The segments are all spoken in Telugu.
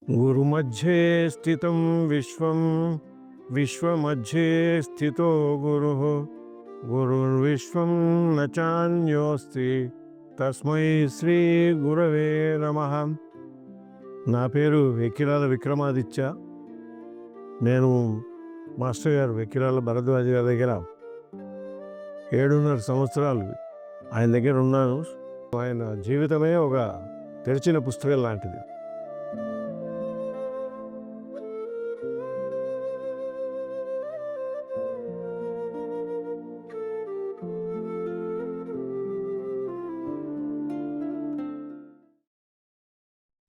గురుమధ్యే స్థితం విశ్వం విశ్వమధ్యే స్థితో గురుః గురుర్విశ్వం న చాన్యోస్తి తస్మై శ్రీ గురవే నమః. నా పేరు వెక్కిరాల విక్రమాదిత్య. నేను మాస్టర్ గారు వెక్కిరాల భరద్వాజ గారి దగ్గర 7.5 సంవత్సరాలు ఆయన దగ్గర ఉన్నాను. ఆయన జీవితమే ఒక తెరిచిన పుస్తకం లాంటిది.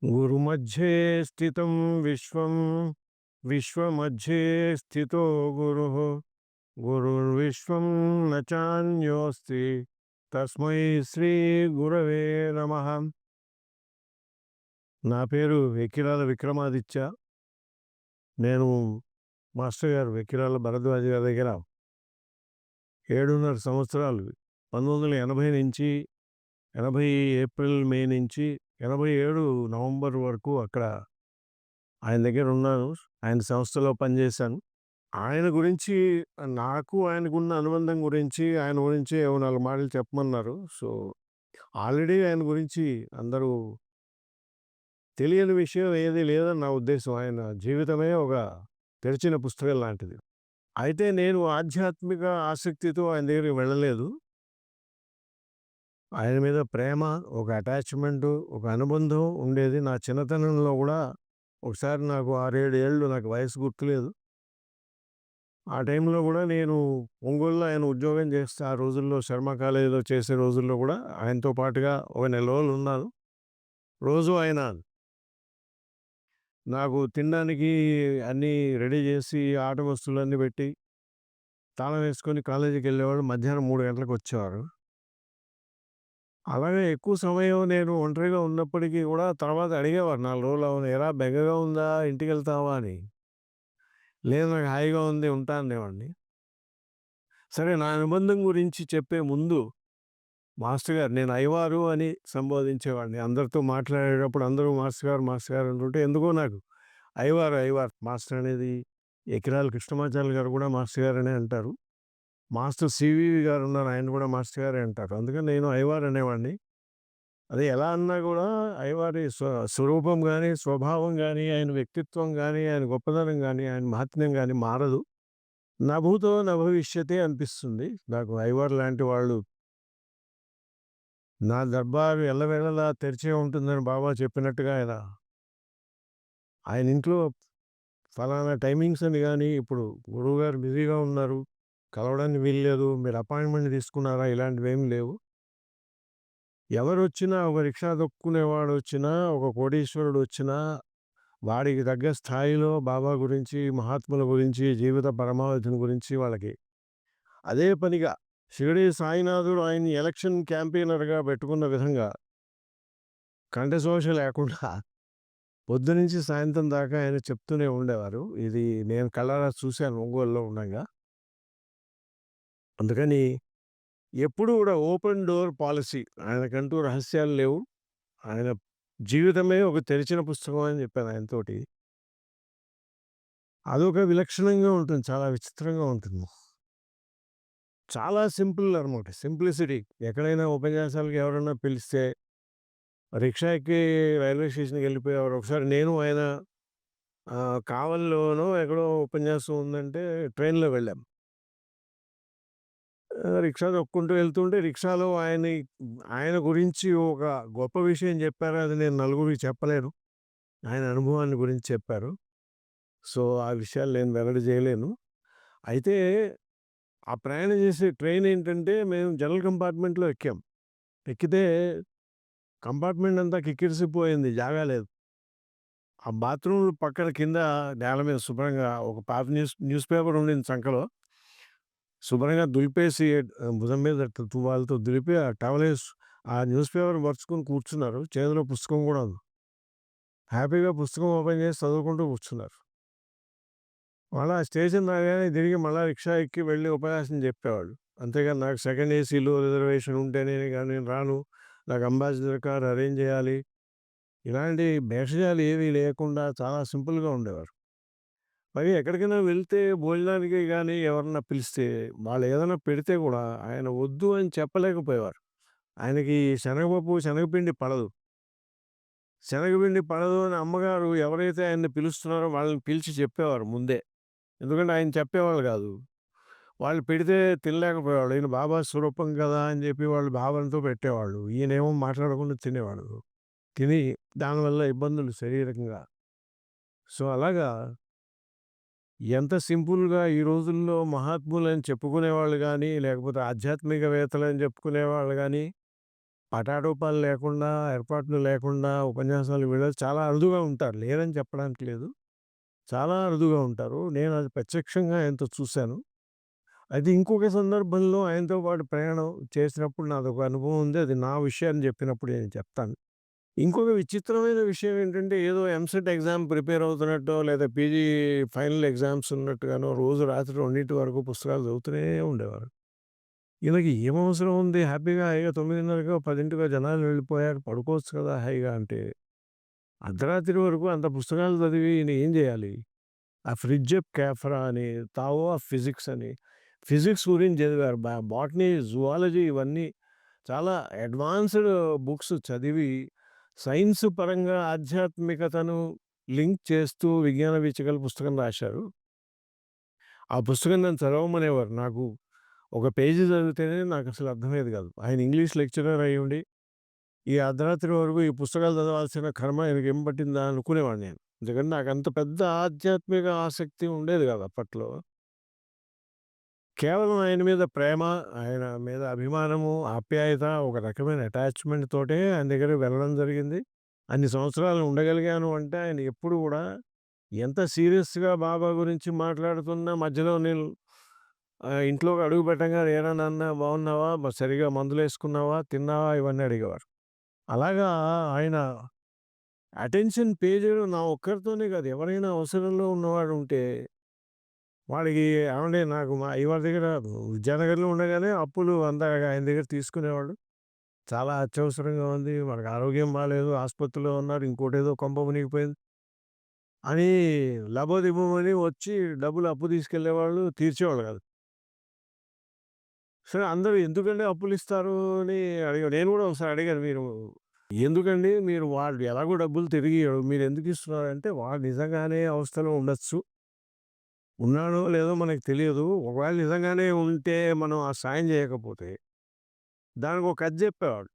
గురుమధ్యే స్థితం విశ్వం విశ్వమధ్యే స్థితో గురుః గురుర్విశ్వం న చాన్యోస్తి తస్మై శ్రీ గురవే నమః. నా పేరు వెక్కిరాల విక్రమాదిత్య. నేను మాస్టర్ గారు వెక్కిరాల భరద్వాజ గారి దగ్గర 7.5 సంవత్సరాలు 1980 నుంచి 80 ఏప్రిల్ మే నుంచి 87 నవంబర్ వరకు అక్కడ ఆయన దగ్గర ఉన్నాను. ఆయన సంస్థలో పనిచేశాను. ఆయన గురించి నాకు ఆయనకున్న అనుబంధం గురించి ఆయన గురించి ఏవో 4 మాటలు చెప్పమన్నారు. సో ఆల్రెడీ ఆయన గురించి అందరూ తెలియని విషయం ఏది లేదని నా ఉద్దేశం. ఆయన జీవితమే ఒక తెరిచిన పుస్తకం లాంటిది. అయితే నేను ఆధ్యాత్మిక ఆసక్తితో ఆయన దగ్గరికి వెళ్ళలేదు. ఆయన మీద ప్రేమ, ఒక అటాచ్‌మెంటు, ఒక అనుబంధం ఉండేది. నా చిన్నతనంలో కూడా ఒకసారి నాకు 6, 7 ఏళ్ళు, నాకు వయసు గుర్తులేదు. ఆ టైంలో కూడా నేను ఒంగోలులో ఆయన ఉద్యోగం చేస్తే ఆ రోజుల్లో శర్మ కాలేజీలో చేసే రోజుల్లో కూడా ఆయనతో పాటుగా ఒక నెల రోజులు ఉన్నాను. రోజు ఆయన నాకు తినడానికి అన్నీ రెడీ చేసి ఆట వస్తువులన్నీ పెట్టి తాళం వేసుకొని కాలేజీకి వెళ్ళేవాడు. మధ్యాహ్నం 3 గంటలకు వచ్చేవారు. అలాగే ఎక్కువ సమయం నేను ఒంటరిగా ఉన్నప్పటికీ కూడా తర్వాత అడిగేవారు 4 రోజులు అవును ఎరా బెంగగా ఉందా ఇంటికి వెళ్తావా అని. లేదు నాకు హాయిగా ఉంది ఉంటాను అనేవాడిని. సరే నా అనుబంధం గురించి చెప్పే ముందు మాస్టర్ గారు నేను అయ్యవారు అని సంబోధించేవాడిని. అందరితో మాట్లాడేటప్పుడు అందరూ మాస్టర్ గారు మాస్టర్ గారు అంటుంటే ఎందుకో నాకు అయ్యవారు అయ్యవారు మాస్టర్ అనేది ఎకిరాల కృష్ణమాచార్య గారు కూడా మాస్టర్ గారనే అంటారు. మాస్టర్ సివివి గారు ఉన్నారు, ఆయన కూడా మాస్టర్ గారే అంటారు. అందుకని నేను అయ్యవారు అనేవాడిని. అది ఎలా అన్నా కూడా అయ్యవారి స్వరూపం కానీ స్వభావం కానీ ఆయన వ్యక్తిత్వం కానీ ఆయన గొప్పదనం కానీ ఆయన మహాత్మ్యం కానీ మారదు. నా భూతో నా భవిష్యతే అనిపిస్తుంది నాకు. అయ్యవారు లాంటి వాళ్ళు నా దర్బారు ఎల్లవేళలా తెరిచే ఉంటుందని బాబా చెప్పినట్టుగా ఆయన ఇంట్లో ఫలానా టైమింగ్స్ అని కానీ ఇప్పుడు గురువుగారు బిజీగా ఉన్నారు, కలవడానికి వీల్లేదు, మీరు అపాయింట్మెంట్ తీసుకున్నారా, ఇలాంటివేమీ లేవు. ఎవరొచ్చినా, ఒక రిక్షా తొక్కుకునేవాడు వచ్చినా, ఒక కోటీశ్వరుడు వచ్చినా, వాడికి తగ్గ స్థాయిలో బాబా గురించి, మహాత్ముల గురించి, జీవిత పరమావధిని గురించి వాళ్ళకి అదే పనిగా షిరిడీ సాయినాథుడు ఆయన్ని ఎలక్షన్ క్యాంపెయినర్‌గా పెట్టుకున్న విధంగా కంఠశోష లేకుండా పొద్దునుంచి సాయంత్రం దాకా ఆయన చెప్తూనే ఉండేవారు. ఇది నేను కళ్ళారా చూశాను ఒంగోలులో ఉండంగా. అందుకని ఎప్పుడూ కూడా ఓపెన్ డోర్ పాలిసీ. ఆయనకంటూ రహస్యాలు లేవు. ఆయన జీవితమే ఒక తెరిచిన పుస్తకం అని చెప్పాను ఆయనతోటి. అదొక విలక్షణంగా ఉంటుంది. చాలా విచిత్రంగా ఉంటుంది. చాలా సింపుల్ అనమాట. సింప్లిసిటీ. ఎక్కడైనా ఉపన్యాసాలకి ఎవరైనా పిలిస్తే రిక్షా ఎక్కి రైల్వే స్టేషన్‌కి వెళ్ళిపోయేవారు. ఒకసారి నేను ఆయన కావలిలోనో ఎక్కడో ఉపన్యాసం ఉందంటే ట్రైన్‌లో వెళ్ళాం. రిక్షా తొక్కుంటూ వెళ్తుంటే రిక్షాలో ఆయన గురించి ఒక గొప్ప విషయం చెప్పారు. అది నేను నలుగురికి చెప్పలేను. ఆయన అనుభవాన్ని గురించి చెప్పారు. సో, ఆ విషయాలు నేను వెల్లడి చేయలేను. అయితే ఆ ప్రయాణం చేసే ట్రైన్ ఏంటంటే మేము జనరల్ కంపార్ట్మెంట్‌లో ఎక్కాం. ఎక్కితే కంపార్ట్మెంట్ అంతా కిక్కిరిసిపోయింది. జాగా లేదు. ఆ బాత్రూమ్ పక్కన కింద నేల మీద శుభ్రంగా ఒక పాత న్యూస్ పేపర్ ఉండింది చంకలో. శుభ్రంగా దులిపేసి భుజం మీద తువాలుతో దులిపి ఆ టవలేసి ఆ న్యూస్ పేపర్ పరుచుకొని కూర్చున్నారు. చేతిలో పుస్తకం కూడా ఉంది. హ్యాపీగా పుస్తకం ఓపెన్ చేసి చదువుకుంటూ కూర్చున్నారు. మళ్ళా స్టేషన్ రాగానే తిరిగి మళ్ళా రిక్షా ఎక్కి వెళ్ళి ఉపన్యాసం చెప్పేవాళ్ళు. అంతేగాని నాకు సెకండ్ ఏసీలో రిజర్వేషన్ ఉంటేనే గాని నేను రాను. నాకు అంబాసిడర్ కార్ అరేంజ్ చేయాలి. ఇలాంటి భేషజాలు ఏవి లేకుండా చాలా సింపుల్‌గా ఉండేవారు. మరి ఎక్కడికైనా వెళ్తే భోజనానికి గాని ఎవరన్నా పిలిస్తే వాళ్ళు ఏదైనా పెడితే కూడా ఆయన వద్దు అని చెప్పలేకపోయేవారు. ఆయనకి శనగపప్పు, శనగపిండి పడదు. శనగపిండి పడదు అని అమ్మగారు ఎవరైతే ఆయన్ని పిలుస్తున్నారో వాళ్ళని పిలిచి చెప్పేవారు ముందే. ఎందుకంటే ఆయన చెప్పేవాళ్ళు కాదు. వాళ్ళు పెడితే తినలేకపోయేవాళ్ళు. ఈయన బాబా స్వరూపం కదా అని చెప్పి వాళ్ళు భావనతో పెట్టేవాళ్ళు. ఈయనేమో మాట్లాడకుండా తినేవాడు. తిని దానివల్ల ఇబ్బందులు శారీరకంగా. సో, అలాగా ఎంత సింపుల్‌గా ఈ రోజుల్లో మహాత్ములని చెప్పుకునేవాళ్ళు గానీ, లేకపోతే ఆధ్యాత్మికవేత్తలని చెప్పుకునేవాళ్ళు గానీ, పటాటోపాలు లేకుండా, ఏర్పాట్లు లేకుండా ఉపన్యాసాలు వీళ్ళది చాలా అరుదుగా ఉంటారు. లేరని చెప్పడానికి లేదు. చాలా అరుదుగా ఉంటారు. నేను అది ప్రత్యక్షంగా ఆయనతో చూశాను. అయితే ఇంకొక సందర్భంలో ఆయనతో పాటు ప్రయాణం చేసినప్పుడు నాదొక అనుభవం ఉంది. అది నా విషయాన్ని చెప్పినప్పుడు నేను చెప్తాను. ఇంకొక విచిత్రమైన విషయం ఏంటంటే, ఏదో ఎంసెట్ ఎగ్జామ్ ప్రిపేర్ అవుతున్నట్టో, లేదా పీజీ ఫైనల్ ఎగ్జామ్స్ ఉన్నట్టుగానో రోజు రాత్రి 2 వరకు పుస్తకాలు చదువుతూనే ఉండేవారు. ఈళ్ళకి ఏమవసరం ఉంది హ్యాపీగా హాయిగా 9:30కో, 10కో జనాలు వెళ్ళిపోయారు పడుకోవచ్చు కదా హాయిగా అంటే, అర్ధరాత్రి వరకు అంత పుస్తకాలు చదివి ఈయన ఏం చేయాలి? ఆ ఫ్రిడ్జ్ ఆఫ్ కేఫ్రా అని, తావో ఆఫ్ ఫిజిక్స్ అని, ఫిజిక్స్ గురించి చదివారు. బాటనీ, జువాలజీ ఇవన్నీ చాలా అడ్వాన్స్‌డ్ బుక్స్ చదివి, సైన్స్ పరంగా ఆధ్యాత్మికతను లింక్ చేస్తూ విజ్ఞాన వీచికల పుస్తకం రాశారు. ఆ పుస్తకం నన్ను చదవమనేవారు. నాకు ఒక పేజీ చదివితేనే నాకసలు అర్థమయ్యేది కాదు. ఆయన ఇంగ్లీష్ లెక్చరర్ అయ్యుండి, ఈ అర్ధరాత్రి వరకు ఈ పుస్తకాలు చదవాల్సిన కర్మ ఈయనకేం పట్టిందా అనుకునేవాడిని నేను. ఎందుకంటే నాకంత పెద్ద ఆధ్యాత్మిక ఆసక్తి ఉండేది కాదు అప్పట్లో. కేవలం ఆయన మీద ప్రేమ, ఆయన మీద అభిమానము, ఆప్యాయత, ఒక రకమైన అటాచ్‌మెంట్ తోటే ఆయన దగ్గరికి వెళ్ళడం జరిగింది. అన్ని సంవత్సరాలు ఉండగలిగాను అంటే ఆయన ఎప్పుడు గూడా ఎంత సీరియస్‌గా బాబా గురించి మాట్లాడుతున్నా మధ్యలో నేను ఇంట్లోకి అడుగు పెట్టంగానే "ఏరా నాన్న బాగున్నావా? సరిగ్గా మందులేసుకున్నావా? తిన్నావా?" ఇవన్నీ అడిగేవారు. అలాగా ఆయన అటెన్షన్ పే చేయడం నా ఒక్కరితోనే కాదు. ఎవరైనా అవసరంలో ఉన్నవాడుంటే వాడికి ఏవండీ నాకు మా అయ్యవారి దగ్గర విద్యానగర్‌లో ఉండగానే అప్పులు అంతా ఆయన దగ్గర తీసుకునేవాడు. చాలా అత్యవసరంగా ఉంది. మనకు ఆరోగ్యం బాలేదు. ఆసుపత్రిలో ఉన్నారు. ఇంకోటేదో కొంప మునిగిపోయింది అని లబోదిబోమని వచ్చి డబ్బులు అప్పు తీసుకెళ్ళేవాళ్ళు. తీర్చేవాళ్ళు కాదు. సరే అందరూ ఎందుకండి అప్పులిస్తారు అని అడిగారు. నేను కూడా ఒకసారి అడిగాను. మీరు ఎందుకండి మీరు వాళ్ళు ఎలాగో డబ్బులు తిరిగి ఇయ్యడు. మీరెందుకు ఇస్తున్నారంటే వాడు నిజంగానే అవస్థలో ఉండొచ్చు. ఉన్నాడో లేదో మనకు తెలియదు. ఒకవేళ నిజంగానే ఉంటే మనం ఆ సాయం చేయకపోతే దానికో కథ చెప్పేవాడు.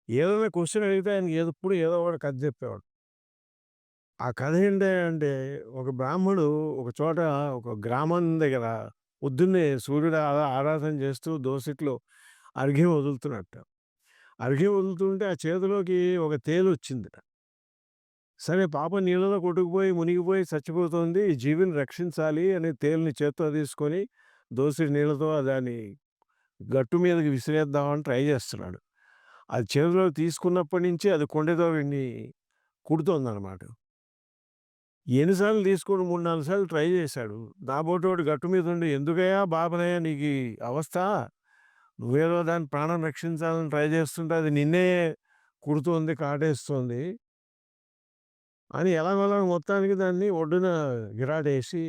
ఏదైనా క్వెషన్ అడిగితే ఆయనకి ఎప్పుడు ఏదో ఒకటి కథ చెప్పేవాడు. ఆ కథ ఏంటి అంటే ఒక బ్రాహ్మడు ఒక చోట ఒక గ్రామం దగ్గర పొద్దున్నే సూర్యుడు ఆరాధన చేస్తూ దోసిట్లో అర్ఘ్యం వదులుతున్నట్ట. అర్ఘ్యం వదులుతుంటే ఆ చేతిలోకి ఒక తేలొచ్చిందిట. సరే పాపం నీళ్ళలో కొట్టుకుపోయి, మునిగిపోయి చచ్చిపోతోంది. ఈ జీవిని రక్షించాలి అని తేలుని చేత్తో తీసుకొని దోసెడు నీళ్ళతో దాన్ని గట్టు మీదకి విసిరేద్దామని ట్రై చేస్తున్నాడు. అది చేతిలోకి తీసుకున్నప్పటి నుంచి అది కొండెతో వీడిని కుడుతోందనమాట. ఎన్ని సార్లు తీసుకొని 3, 4 సార్లు ట్రై చేశాడు. నాబోటోడు గట్టు మీద ఉండి "ఎందుకయ్యా బాపనయ్య నీకీ అవస్థ? నువ్వేదో దాని ప్రాణం రక్షించాలని ట్రై చేస్తుంటే అది నిన్నే కుడుతోంది, కాటేస్తోంది" అని ఎలాగోలాగ మొత్తానికి దాన్ని ఒడ్డున గిరాటేసి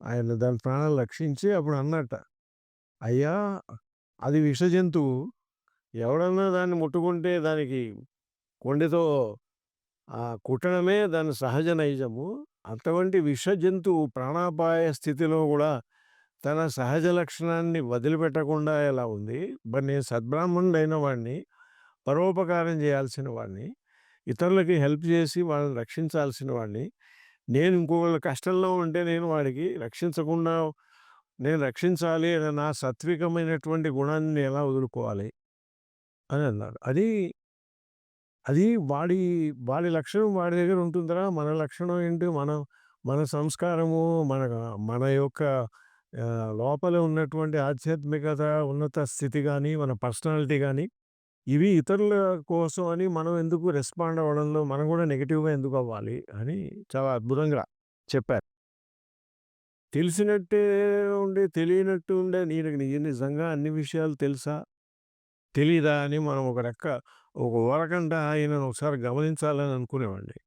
ఆయన దాని ప్రాణాలు రక్షించి అప్పుడు అన్నట్ట, "అయ్యా! అది విష జంతువు. ఎవడన్నా దాన్ని ముట్టుకుంటే దానికి కొండెతో కుట్టడమే దాని సహజ నైజము. అటువంటి విష జంతువు ప్రాణాపాయ స్థితిలో గూడా తన సహజ లక్షణాన్ని వదిలిపెట్టకుండా ఎలా ఉంది. మరి నేను సద్బ్రాహ్మణుడైన వాడిని, పరోపకారం చేయాల్సిన వాడిని, ఇతరులకి హెల్ప్ చేసి వాళ్ళని రక్షించాల్సిన వాడిని. నేను ఇంకొకళ్ళ కష్టంలో ఉంటే నేను వాడికి రక్షించకుండా నేను రక్షించాలి అనే నా సాత్వికమైనటువంటి గుణాన్ని నేను ఎలా వదులుకోవాలి అని అన్నారు. అది అది వాడి వాడి లక్షణం వాడి దగ్గర ఉంటుందిరా! మన లక్షణం ఏంటి? మన సంస్కారము, మన మన యొక్క లోపల ఉన్నటువంటి ఆధ్యాత్మికత, ఉన్నత స్థితి గాని, మన పర్సనాలిటీ గాని, ఇవి ఇతరుల కోసం అని మనం ఎందుకు రెస్పాండ్ అవ్వడంలో మనం కూడా నెగెటివ్‌గా ఎందుకు అవ్వాలి అని చాలా అద్భుతంగా చెప్పారు. తెలిసినట్టే ఉండి, తెలియనట్టు ఉండే నీకు నిజంగా అన్ని విషయాలు తెలుసా? తెలీదా? అని మనం ఒక ఒక ఊరకంట ఈయనను ఒకసారి గమనించాలని అనుకునేవాడిని.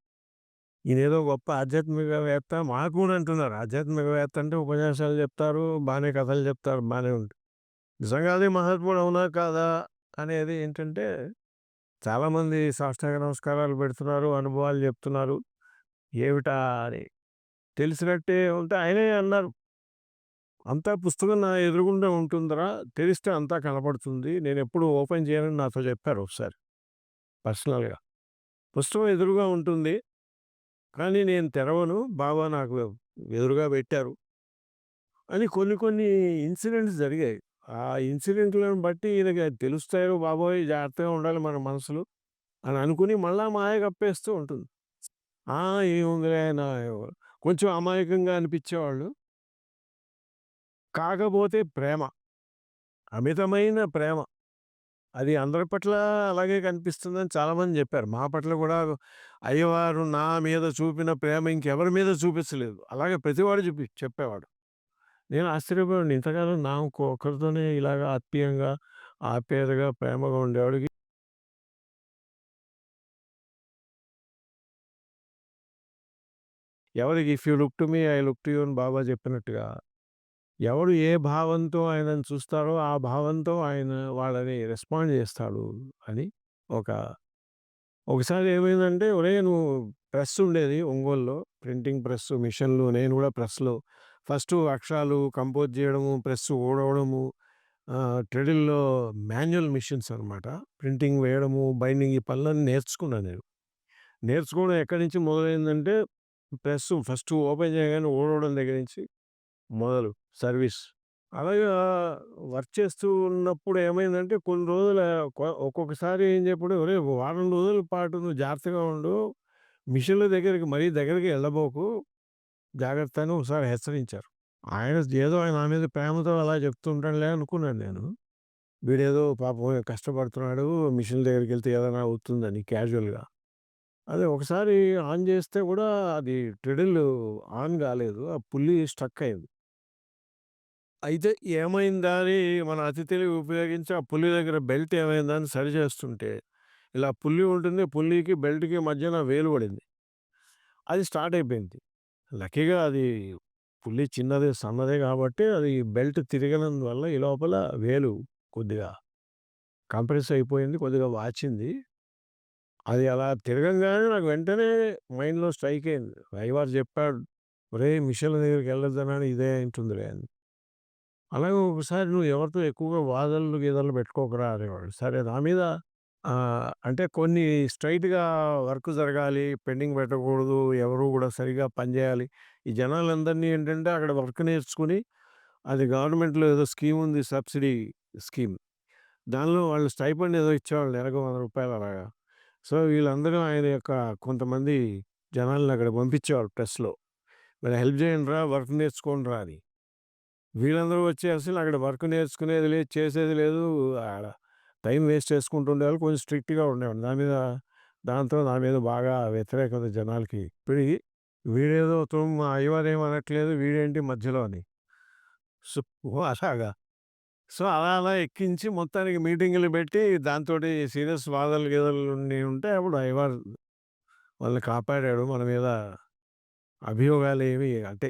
ఈయనేదో గొప్ప ఆధ్యాత్మికవేత్త మాకు కూడా అంటున్నారు. ఆధ్యాత్మికవేత్త అంటే ఉపన్యాసాలు చెప్తారు, బానే కథలు చెప్తారు, బానే ఉంది. నిజంగా అదే మహాత్ముడు అవునా? కాదా? అనేది ఏంటంటే చాలామంది సాష్టాంగ నమస్కారాలు పెడుతున్నారు, అనుభవాలు చెప్తున్నారు. ఏమిటా అని తెలిసినట్టే ఉంటే ఆయనే అన్నారు. "అంతా పుస్తకం నా ఎదురుగుండా ఉంటుందిరా! తెరిస్తే అంతా కనపడుతుంది. నేనెప్పుడు ఓపెన్ చేయనని" నాతో చెప్పారు ఒకసారి పర్సనల్‌గా. "పుస్తకం ఎదురుగా ఉంటుంది. కానీ నేను తెరవను. బాబా నాకు ఎదురుగా పెట్టారు" అని కొన్ని కొన్ని ఇన్సిడెంట్స్ జరిగాయి. ఆ ఇన్సిడెంట్‌లను బట్టి ఈయనకి అది తెలుస్తాయో బాబోయ్! జాగ్రత్తగా ఉండాలి మన మనసులు అని అనుకుని మళ్ళా మాయ కప్పేస్తూ ఉంటుంది. ఆ! ఏముందిలే ఆయన కొంచెం అమాయకంగా అనిపించేవాళ్ళు. కాకపోతే ప్రేమ, అమితమైన ప్రేమ. అది అందరి పట్ల అలాగే కనిపిస్తుందని చాలామంది చెప్పారు. మా పట్ల కూడా అయ్యవారు నా మీద చూపిన ప్రేమ ఇంకెవరి మీద చూపించలేదు. అలాగే ప్రతివాడు చెప్పేవాడు. నేను ఆశ్చర్యపోయాను. ఇంతకాలం నాకు ఒక్కరితోనే ఇలాగ ఆత్మీయంగా, ఆప్యాయతగా, ప్రేమగా ఉండేవాడికి ఎవరికి if you look to me I look to you అని బాబా చెప్పినట్టుగా, ఎవడు ఏ భావంతో ఆయనను చూస్తారో ఆ భావంతో ఆయన వాళ్ళని రెస్పాండ్ చేస్తాడు అని ఒక ఒకసారి ఏమైందంటే, "ఒరేయ్! నువ్వు" ప్రెస్ ఉండేది ఒంగోలులో. ప్రింటింగ్ ప్రెస్, మిషన్‌లు నేను కూడా ప్రెస్‌లో ఫస్టు అక్షరాలు కంపోజ్ చేయడము, ప్రెస్ ఊడవడము, ట్రెడిల్‌లో మాన్యువల్ మిషన్స్ అనమాట. ప్రింటింగ్ వేయడము, బైండింగ్ ఈ పనులన్నీ నేర్చుకున్నా నేను. నేర్చుకోవడం ఎక్కడి నుంచి మొదలైందంటే, ప్రెస్ ఫస్ట్ ఓపెన్ చేయగానే ఊడవడం దగ్గర నుంచి మొదలు సర్వీస్. అలాగా వర్క్ చేస్తూ ఉన్నప్పుడు ఏమైందంటే కొన్ని రోజుల ఒక్కొక్కసారి ఏం చెప్పాడు, "ఒరేయ్! వారం రోజుల పాటు నువ్వు జాగ్రత్తగా ఉండు. మిషన్‌ల దగ్గరికి మరీ దగ్గరికి ఎళ్ళబోకు. జాగ్రత్త" అని ఒకసారి హెచ్చరించారు. ఆయన ఏదో ఆయన నా మీద ప్రేమతో అలా చెప్తూ ఉంటాడులే అనుకున్నాను నేను. వీడేదో పాపం కష్టపడుతున్నాడు. మిషన్ దగ్గరికెళ్తే ఏదైనా అవుతుందని క్యాజువల్‌గా. అదే ఒకసారి ఆన్ చేస్తే కూడా అది ట్రెడిల్ ఆన్ కాలేదు. ఆ పుల్లీ స్ట్రక్ అయింది. అయితే ఏమైందా అని మన అతి తెలివి ఉపయోగించి ఆ పుల్లి దగ్గర బెల్ట్ ఏమైందా అని సరి చేస్తుంటే, ఇలా పుల్లి ఉంటుంది. పుల్లికి, బెల్ట్‌కి మధ్యన వేలు పడింది. అది స్టార్ట్ అయిపోయింది. లక్కీగా అది పుల్లి చిన్నదే, సన్నదే కాబట్టి అది బెల్ట్ తిరగనందువల్ల ఈ లోపల వేలు కొద్దిగా కంప్రెస్ అయిపోయింది. కొద్దిగా వాచింది. అది అలా తిరగంగానే నాకు వెంటనే మైండ్‌లో స్ట్రైక్ అయింది. అయ్యవారు చెప్పాడు, "ఒరేయ్! మిషన్‌ల దగ్గరికి వెళ్ళొద్దన్నాడు ఇదే అయింటుందిలే" అని. అలాగే ఒకసారి "నువ్వు ఎవరితో ఎక్కువగా వాదనలు, గీదనలు పెట్టుకోకురా" అనేవాడు. సరే నా మీద అంటే కొన్ని స్ట్రెయిట్‌గా వర్క్ జరగాలి, పెండింగ్ పెట్టకూడదు, ఎవరు కూడా సరిగ్గా పనిచేయాలి. ఈ జనాలందరినీ ఏంటంటే అక్కడ వర్క్ నేర్చుకొని అది గవర్నమెంట్‌లో ఏదో స్కీమ్ ఉంది సబ్సిడీ స్కీమ్. దానిలో వాళ్ళు స్టైపెండ్ ఏదో ఇచ్చేవాళ్ళు నెలకు రూ. 100 అలాగా. సో, వీళ్ళందరూ ఆయన యొక్క కొంతమంది జనాల్ని అక్కడ పంపించేవాళ్ళు ప్రెస్‌లో. "మీరు హెల్ప్ చేయండిరా, వర్క్ నేర్చుకోండిరా" అని. వీళ్ళందరూ వచ్చేసి అక్కడ వర్క్ నేర్చుకునేది లేదు, చేసేది లేదు. ఆడ టైం వేస్ట్ చేసుకుంటూ ఉండేవాళ్ళు. కొంచెం స్ట్రిక్ట్‌గా ఉండేవాడు. దాంతో నా మీద బాగా వ్యతిరేకత జనాలకి. పెరిగి వీడేదో మా అయ్యవారేమి అనట్లేదు, వీడేంటి మధ్యలో అని. సో, అలాగా. సో, అలా అలా ఎక్కించి మొత్తానికి మీటింగులు పెట్టి దాంతోటి సీరియస్ వాదనలు గీదనలు ఉంటే అప్పుడు అయ్యవారు వాళ్ళని కాపాడాడు. మన మీద అభియోగాలేవి అంటే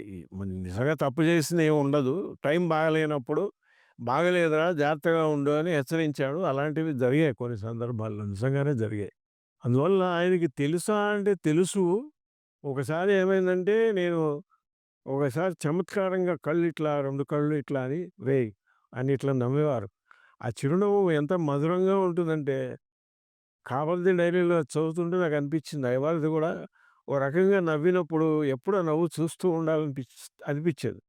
నిజంగా తప్పు చేసిందేమి ఉండదు. టైం బాగాలేనప్పుడు, "బాగాలేదురా జాగ్రత్తగా ఉండు" అని హెచ్చరించాడు. అలాంటివి జరిగాయి కొన్ని సందర్భాల్లో. నిజంగానే జరిగాయి. అందువల్ల ఆయనకి తెలుసా అంటే తెలుసు. ఒకసారి ఏమైందంటే నేను ఒకసారి చమత్కారంగా కళ్ళు ఇట్లా 2 కళ్ళు ఇట్లా అని, "రేయ్" అని ఇట్లా నవ్వేవారు. ఆ చిరునవ్వు ఎంత మధురంగా ఉంటుందంటే 'కావల్ది డైరీలో' చదువుతుంటే నాకనిపించింది. అయ్యవారిది కూడా ఓ రకంగా నవ్వినప్పుడు ఎప్పుడు ఆ నవ్వు చూస్తూ అనిపించేది.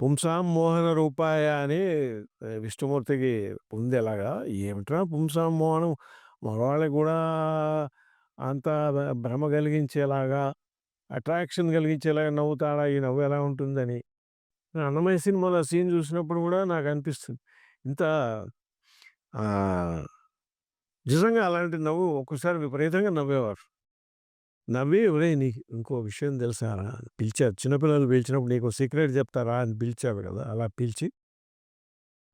'పుంసాం మోహన రూపాయ' అని విష్ణుమూర్తికి ఉంది అలాగా. ఏమిట్రా పుంసాం మోహనం మగవాళ్ళకి కూడా అంత భ్రమ కలిగించేలాగా, అట్రాక్షన్ కలిగించేలాగా నవ్వుతాడా? ఈ నవ్వు ఎలా ఉంటుందని. 'అన్నమయ్య' సినిమాలో ఆ సీన్ చూసినప్పుడు కూడా నాకనిపిస్తుంది. ఇంత ఆహ్, నిజంగా అలాంటి నవ్వు ఒక్కోసారి విపరీతంగా నవ్వేవారు. నవ్వి "ఒరేయ్! నీకు ఇంకో విషయం తెలుసారా?" అని పిలిచారు. చిన్నపిల్లలు పిలిచినప్పుడు "నీకో సీక్రెట్ చెప్తారా?" అని పిలిచారు కదా! అలా పిలిచి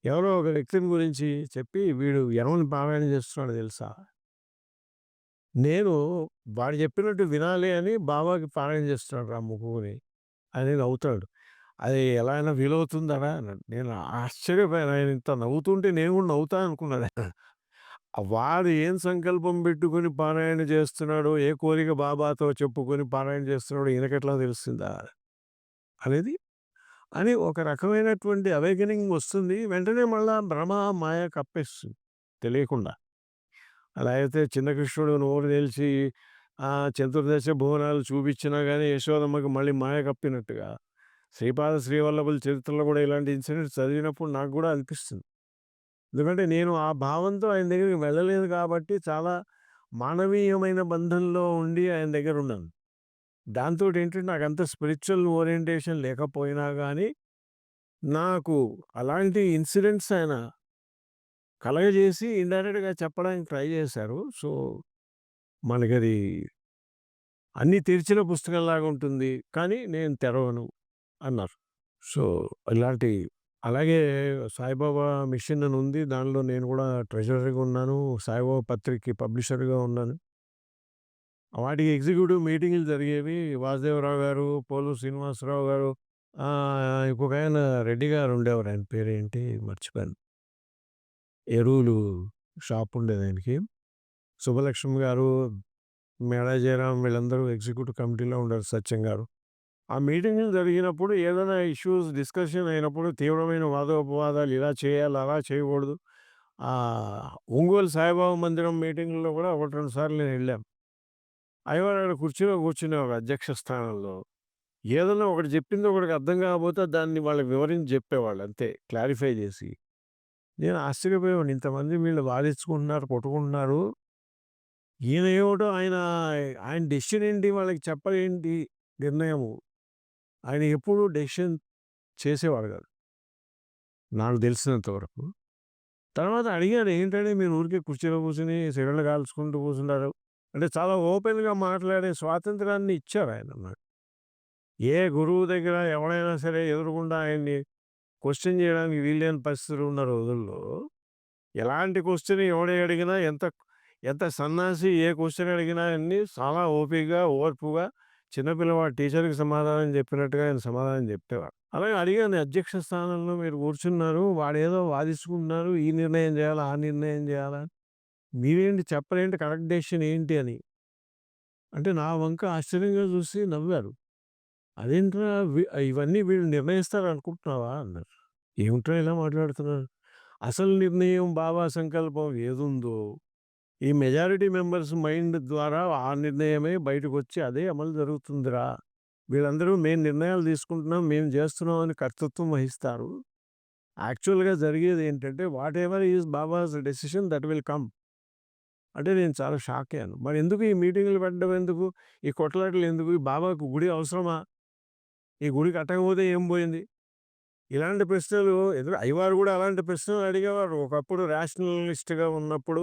ఎవరో ఒక వ్యక్తిని గురించి చెప్పి "వీడు యనమని పారాయణ చేస్తున్నాడు తెలుసా?" నేను వాడు చెప్పినట్టు వినాలి అని బాబాకి పారాయణ చేస్తున్నాడు రా మొక్కుకొని అని నవ్వుతాడు. అది ఎలా అయినా వీలవుతుందరా అన్నాడు. నేను ఆశ్చర్యపోయాను. ఆయన ఇంత నవ్వుతుంటే నేను కూడా నవ్వుతా అనుకున్నాను. వాడు ఏం సంకల్పం పెట్టుకొని పారాయణ చేస్తున్నాడో, ఏ కోరిక బాబాతో చెప్పుకొని పారాయణ చేస్తున్నాడో ఈయనకెట్లా తెలుస్తుందా అనేది అని ఒక రకమైనటువంటి అవేకెనింగ్ వస్తుంది. వెంటనే మళ్ళా భ్రమ, మాయ కప్పేస్తుంది తెలియకుండా. అలా అయితే చిన్న కృష్ణుడు నోరు తెరిచి చతుర్దశ భువనాలు చూపించినా గాని యశోదమ్మకి మళ్ళీ మాయ కప్పినట్టుగా శ్రీపాద శ్రీవల్లభుల చరిత్రలో కూడా ఇలాంటి ఇన్సిడెంట్స్ చదివినప్పుడు నాకు కూడా అనిపిస్తుంది. ఎందుకంటే నేను ఆ భావంతో ఆయన దగ్గరికి వెళ్ళలేదు కాబట్టి చాలా మానవీయమైన బంధంలో ఉండి ఆయన దగ్గర ఉన్నాను. దాంతోటేంటంటే నాకంత స్పిరిచ్యువల్ ఓరియంటేషన్ లేకపోయినా గానీ, నాకు అలాంటి ఇన్సిడెంట్స్ ఆయన కలగజేసి ఇండైరెక్ట్‌గా చెప్పడానికి ట్రై చేశారు. సో, మనకది అన్నీ తెరిచిన పుస్తకంలాగా ఉంటుంది. కానీ నేను తెరవను అన్నారు. సో, ఇలాంటి అలాగే సాయిబాబా మిషన్ అని ఉంది. దానిలో నేను కూడా ట్రెజరర్‌గా ఉన్నాను. సాయిబాబా పత్రికకి పబ్లిషర్‌గా ఉన్నాను. వాటికి ఎగ్జిక్యూటివ్ మీటింగులు జరిగేవి. వాసుదేవరావు గారు, పోలు శ్రీనివాసరావు గారు, ఇంకొకాయన రెడ్డి గారు ఉండేవారు. ఆయన పేరేంటి మర్చిపోయాను. ఎరువులు షాప్ ఉండేది ఆయనకి. సుబ్బలక్ష్మి గారు, మేడా జయరాం వీళ్ళందరూ ఎగ్జిక్యూటివ్ కమిటీలో ఉండేవారు. సత్యం గారు. ఆ మీటింగులు జరిగినప్పుడు ఏదైనా ఇష్యూస్ డిస్కషన్ అయినప్పుడు తీవ్రమైన వాదోపవాదాలు ఇలా చేయాలి, అలా చేయకూడదు. ఒంగోలు సాయిబాబా మందిరం మీటింగుల్లో కూడా 1, 2 సార్లు నేనెళ్ళాను. అయ్యవారు ఆడ కుర్చీలో కూర్చునేవారు అధ్యక్ష స్థానంలో. ఏదన్నా ఒకటి చెప్పింది ఒకడికి అర్థం కాకపోతే దాన్ని వాళ్ళకి వివరించి చెప్పేవాళ్ళు అంతే క్లారిఫై చేసి. నేను ఆశ్చర్యపోయేవాడిని. ఇంతమంది వీళ్ళు వాదించుకుంటున్నారు, కొట్టుకుంటున్నారు. ఈయన ఏమిటో ఆయన డెసిషన్ ఏంటి వాళ్ళకి చెప్పలేంటి నిర్ణయము. ఆయన ఎప్పుడూ డెసిషన్ చేసేవాడు కాదు. నాకు తెలిసినంత వరకు. తర్వాత అడిగాను ఏంటంటే మీరు ఊరికే కుర్చీలో కూర్చొని సిగరెట్లు కాల్చుకుంటూ కూర్చున్నారు. అంటే చాలా ఓపెన్‌గా మాట్లాడే స్వాతంత్రాన్ని ఇచ్చారు ఆయన నాకు. ఏ గురువు దగ్గర ఎవడైనా సరే ఎదురుగుండా ఆయన్ని క్వెషన్ చేయడానికి వీల్లేని పరిస్థితులు ఉన్న రోజుల్లో, ఎలాంటి క్వెషన్ ఎవడు అడిగినా ఎంత ఎంత సన్నాసి ఏ క్వెషన్ అడిగినా అన్నీ చాలా ఓపికగా, ఓర్పుగా చిన్న పిల్లవాడు టీచర్‌కి సమాధానం చెప్పినట్టుగా ఆయన సమాధానం చెప్పేవారు. అలాగే అడిగాను అధ్యక్ష స్థానంలో మీరు కూర్చున్నారు. వాడేదో వాదించుకుంటున్నారు. ఈ నిర్ణయం చేయాలా, ఆ నిర్ణయం చేయాలా? మీరేంటి చెప్పరేంటి కరెక్ట్ డెసిషన్ ఏంటి అని. అంటే నా వంక ఆశ్చర్యంగా చూసి నవ్వారు. అదేంట్రా ఇవన్నీ వీళ్ళు నిర్ణయిస్తారనుకుంటున్నావా అన్నారు. ఏమిట్రా ఇలా మాట్లాడుతున్నారు? అసలు నిర్ణయం బాబా సంకల్పం ఏదుందో, ఈ మెజారిటీ మెంబర్స్ మైండ్ ద్వారా ఆ నిర్ణయమే బయటకొచ్చి అదే అమలు జరుగుతుందిరా. వీళ్ళందరూ మేము నిర్ణయాలు తీసుకుంటున్నాం, మేము చేస్తున్నాం అని కర్తృత్వం వహిస్తారు. యాక్చువల్‌గా జరిగేదేంటంటే whatever is Baba's decision that will come. అంటే నేను చాలా షాకయ్యాను. మరెందుకు ఈ మీటింగులు పెట్టడం ఎందుకు? ఈ కొట్లాటలు ఎందుకు? ఈ బాబాకు గుడి అవసరమా? ఈ గుడి కట్టకపోతే ఏం పోయింది? ఇలాంటి ప్రశ్నలు అయ్యవారు కూడా అలాంటి ప్రశ్నలు అడిగేవారు. ఒకప్పుడు రేషనలిస్ట్‌గా ఉన్నప్పుడు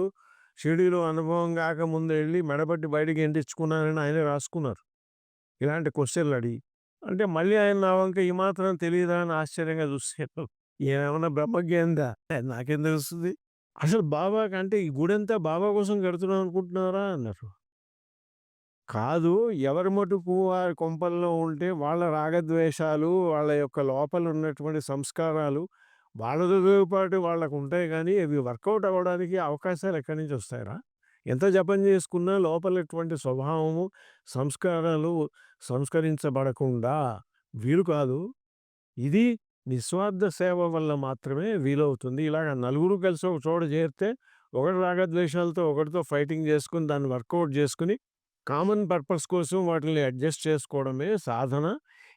షిరిడీలో అనుభవం కాకముందు ఎళ్లి మెడబట్టి బయటికి గెంటించుకున్నానని ఆయనే రాసుకున్నారు. ఇలాంటి క్వెషన్‌లు అడిగి. అంటే మళ్ళీ ఆయన నా వంక ఈ మాత్రం తెలీదా అని ఆశ్చర్యంగా చూసారు. ఈయనేమన్నా బ్రహ్మజ్ఞానిదా? నాకేం తెలుస్తది? అసలు బాబాకంటే ఈ గుడంతా బాబా కోసం కడుతున్నాం అనుకుంటున్నారా అన్నారు. కాదు. ఎవరి మటుకు వారి కొంపల్లో ఉంటే వాళ్ళ రాగద్వేషాలు, వాళ్ళ యొక్క లోపల ఉన్నటువంటి సంస్కారాలు వాళ్ళతో పాటు వాళ్ళకుంటాయి గానీ, అవి వర్కౌట్ అవ్వడానికి అవకాశాలు ఎక్కడి నుంచి వస్తాయిరా? ఎంత జపం చేసుకున్నా లోపల ఎటువంటి స్వభావము, సంస్కారాలు సంస్కరించబడకుండా వీలు కాదు. ఇది నిస్వార్థ సేవ వల్ల మాత్రమే వీలవుతుంది. ఇలాగ నలుగురు కలిసి ఒక చోట చేరితే ఒకడు రాగద్వేషాలతో ఒకడితో ఫైటింగ్ చేసుకొని దాన్ని వర్కౌట్ చేసుకొని కామన్ పర్పస్ కోసం వాటిని అడ్జస్ట్ చేసుకోవడమే సాధన.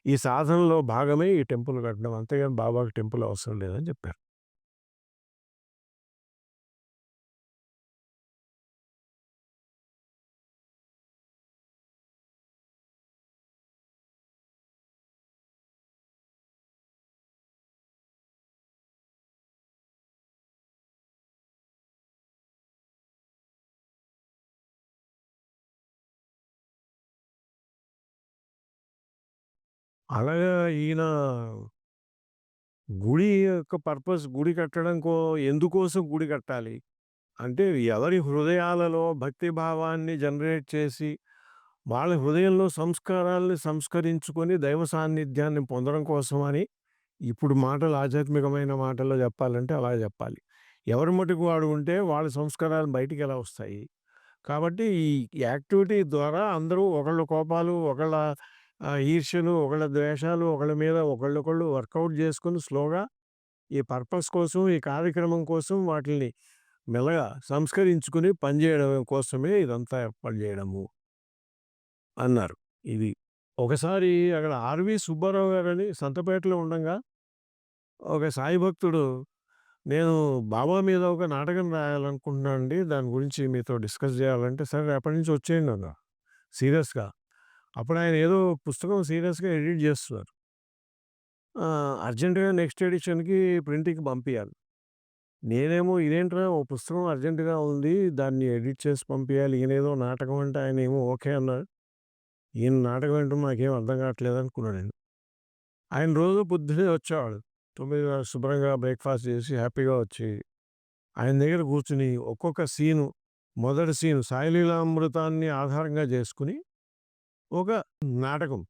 ఈ సాధనలో భాగమే ఈ టెంపుల్ కట్టడం. అంతేగాని బాబాకి టెంపుల్ అవసరం లేదని చెప్పారు. అలాగా ఈయన గుడి యొక్క పర్పస్ గుడి కట్టడం ఎందుకోసం గుడి కట్టాలి? అంటే ఎవరి హృదయాలలో భక్తి భావాన్ని జనరేట్ చేసి, వాళ్ళ హృదయంలో సంస్కారాల్ని సంస్కరించుకొని దైవ సాన్నిధ్యాన్ని పొందడం కోసమని ఇప్పుడు మాటలు ఆధ్యాత్మికమైన మాటల్లో చెప్పాలంటే అలా చెప్పాలి. ఎవరి మటుకు వాడు ఉంటే వాళ్ళ సంస్కారాలు బయటికెలా వస్తాయి? కాబట్టి ఈ యాక్టివిటీ ద్వారా అందరూ ఒకళ్ళ కోపాలు, ఒకళ్ళ ఈర్ష్యలు, ఒకళ్ళ ద్వేషాలు, ఒకళ్ళ మీద ఒకళ్ళొకళ్ళు వర్కౌట్ చేసుకొని స్లోగా ఈ పర్పస్ కోసం, ఈ కార్యక్రమం కోసం వాటిల్ని మెల్లగా సంస్కరించుకొని పనిచేయడం కోసమే ఇదంతా ఏర్పాటు చేయడము అన్నారు. ఇది. ఒకసారి అక్కడ 'ఆర్‌వి సుబ్బారావు' గారని సంతపేటలో ఉండంగా ఒక సాయి భక్తుడు, "నేను బాబా మీద ఒక నాటకం రాయాలనుకుంటున్నానండి. దాని గురించి మీతో డిస్కస్ చేయాలంటే" "సరే రేపటి నుంచి వచ్చేయండి" అన్నారు సీరియస్‌గా. అప్పుడు ఆయన ఏదో పుస్తకం సీరియస్‌గా ఎడిట్ చేస్తున్నారు. అర్జెంట్‌గా నెక్స్ట్ ఎడిషన్‌కి ప్రింటింగ్‌కి పంపియాలి. నేనేమో ఇదేంట్రా ఓ పుస్తకం అర్జెంట్‌గా ఉంది. దాన్ని ఎడిట్ చేసి పంపియాలి. ఈయనేదో నాటకం అంటే ఆయనేమో ఓకే అన్నారు. ఈయన నాటకం ఏంటో నాకేం అర్థం కావట్లేదు అనుకున్నా నేను. ఆయన రోజు పొద్దున్నే వచ్చేవాడు. 9 శుభ్రంగా బ్రేక్‌ఫాస్ట్ చేసి హ్యాపీగా వచ్చి, ఆయన దగ్గర కూర్చొని ఒక్కొక్క సీను, మొదటి సీను సాయిలీలామృతాన్ని ఆధారంగా చేసుకొని ఒక నాటకం.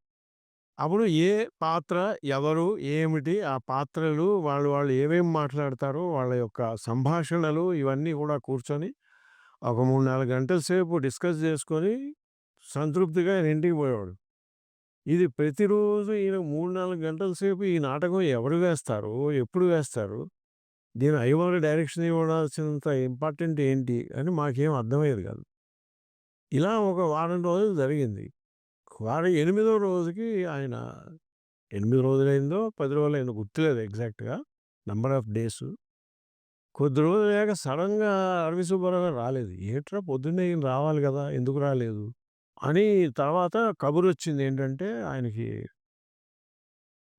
అప్పుడు ఏ పాత్ర, ఎవరు, ఏమిటి, ఆ పాత్రలు వాళ్ళు ఏమేమి మాట్లాడతారో వాళ్ళ యొక్క సంభాషణలు ఇవన్నీ కూడా కూర్చొని ఒక 3, 4 గంటల సేపు డిస్కస్ చేసుకొని సంతృప్తిగా ఆయన ఇంటికి పోయేవాడు. ఇది ప్రతిరోజు ఈయన 3, 4 గంటల సేపు ఈ నాటకం ఎవరు వేస్తారు? ఎప్పుడు వేస్తారు? దీని అయ్యవారు డైరెక్షన్ ఇవ్వాల్సినంత ఇంపార్టెంట్ ఏంటి? అని మాకేం అర్థమయ్యేది కాదు. ఇలా ఒక వారం రోజులు జరిగింది. వారం 8వ రోజుకి ఆయన 8 రోజులైందో, 10 రోజులైందో గుర్తులేదు ఎగ్జాక్ట్‌గా నంబర్ ఆఫ్ డేసు. కొద్ది రోజులయ్యాక సడెన్‌గా 'అరవి సుబ్బారావు' గారు రాలేదు. ఏంట్రా పొద్దున్నే ఈయన రావాలి గదా! ఎందుకు రాలేదు? అని తర్వాత కబురొచ్చింది ఏంటంటే ఆయనకి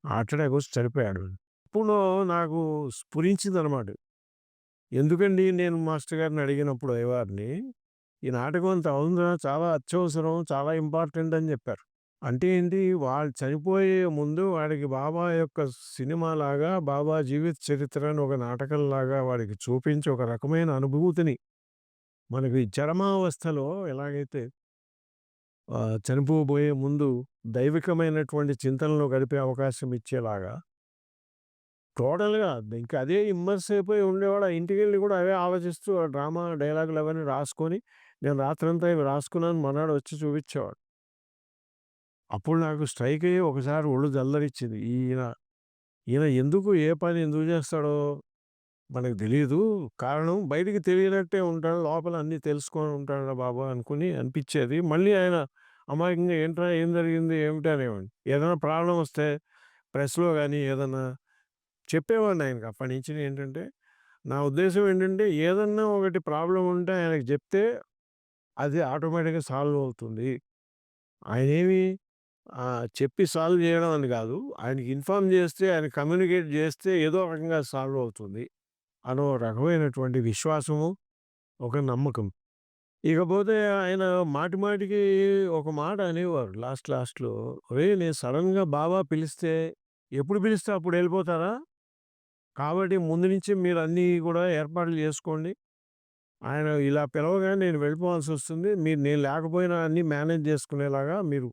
హార్ట్ అటాక్ వచ్చి చనిపోయాడు. అప్పుడు నాకు స్ఫురించిందనమాట. ఎందుకండి నేను మాస్టర్ గారిని అడిగినప్పుడు అయ్యవారిని, "ఈ నాటకం అంత అవునురా చాలా అత్యవసరం, చాలా ఇంపార్టెంట్" అని చెప్పారు. అంటే ఏంటి? వాళ్ళు చనిపోయే ముందు వాడికి బాబా యొక్క సినిమాలాగా, బాబా జీవిత చరిత్రను ఒక నాటకంలాగా వాడికి చూపించి, ఒక రకమైన అనుభూతిని మనకి చరమావస్థలో ఎలాగైతే చనిపోబోయే ముందు దైవికమైనటువంటి చింతనలో గడిపే అవకాశం ఇచ్చేలాగా టోటల్‌గా ఇంకా అదే ఇమ్మర్స్ అయిపోయి ఉండేవాడు. ఆ ఇంటికెళ్ళి కూడా అవే ఆలోచిస్తూ ఆ డ్రామా డైలాగులు అవన్నీ రాసుకొని, నేను రాత్రంతా ఇవి రాసుకున్నాను మర్నాడు వచ్చి చూపించేవాడు. అప్పుడు నాకు స్ట్రైక్ అయ్యి ఒకసారి ఒళ్ళు జల్లరించింది. ఈయన ఈయన ఎందుకు ఏ పని ఎందుకు చేస్తాడో మనకు తెలీదు. కారణం బయటికి తెలియనట్టే ఉంటాడు. లోపల అన్నీ తెలుసుకొని ఉంటాడురా బాబు అనుకుని అనిపిచ్చేది. మళ్ళీ ఆయన అమాయకంగా ఏంట్రా ఏం జరిగింది? ఏమిటి అనేవాడిని. ఏదైనా ప్రాబ్లమ్ వస్తే ప్రెస్‌లో గాని ఏదన్నా చెప్పేవాడిని ఆయనకి. అప్పటినుంచి ఏంటంటే నా ఉద్దేశ్యం ఏంటంటే ఏదన్నా ఒకటి ప్రాబ్లమ్ ఉంటే ఆయనకి చెప్తే అది ఆటోమేటిక్‌గా సాల్వ్ అవుతుంది. ఆయనేమి చెప్పి సాల్వ్ చేయడం అని కాదు. ఆయనకి ఇన్ఫార్మ్ చేస్తే, ఆయన కమ్యూనికేట్ చేస్తే ఏదో రకంగా సాల్వ్ అవుతుంది అనో రకమైనటువంటి విశ్వాసము, ఒక నమ్మకం. ఇకపోతే ఆయన మాటి మాటికి ఒక మాట అనేవారు లాస్ట్‌లో, "ఒరేయ్! నేను సడెన్‌గా బాబా పిలిస్తే ఎప్పుడు పిలిస్తే అప్పుడు ఎళ్ళిపోతారా? కాబట్టి ముందు నుంచే మీరు అన్నీ కూడా ఏర్పాట్లు చేసుకోండి. ఆయన ఇలా పిలవగానే నేను వెళ్ళిపోవాల్సొస్తుంది. మీరు నేను లేకపోయినా అన్నీ మేనేజ్ చేసుకునేలాగా మీరు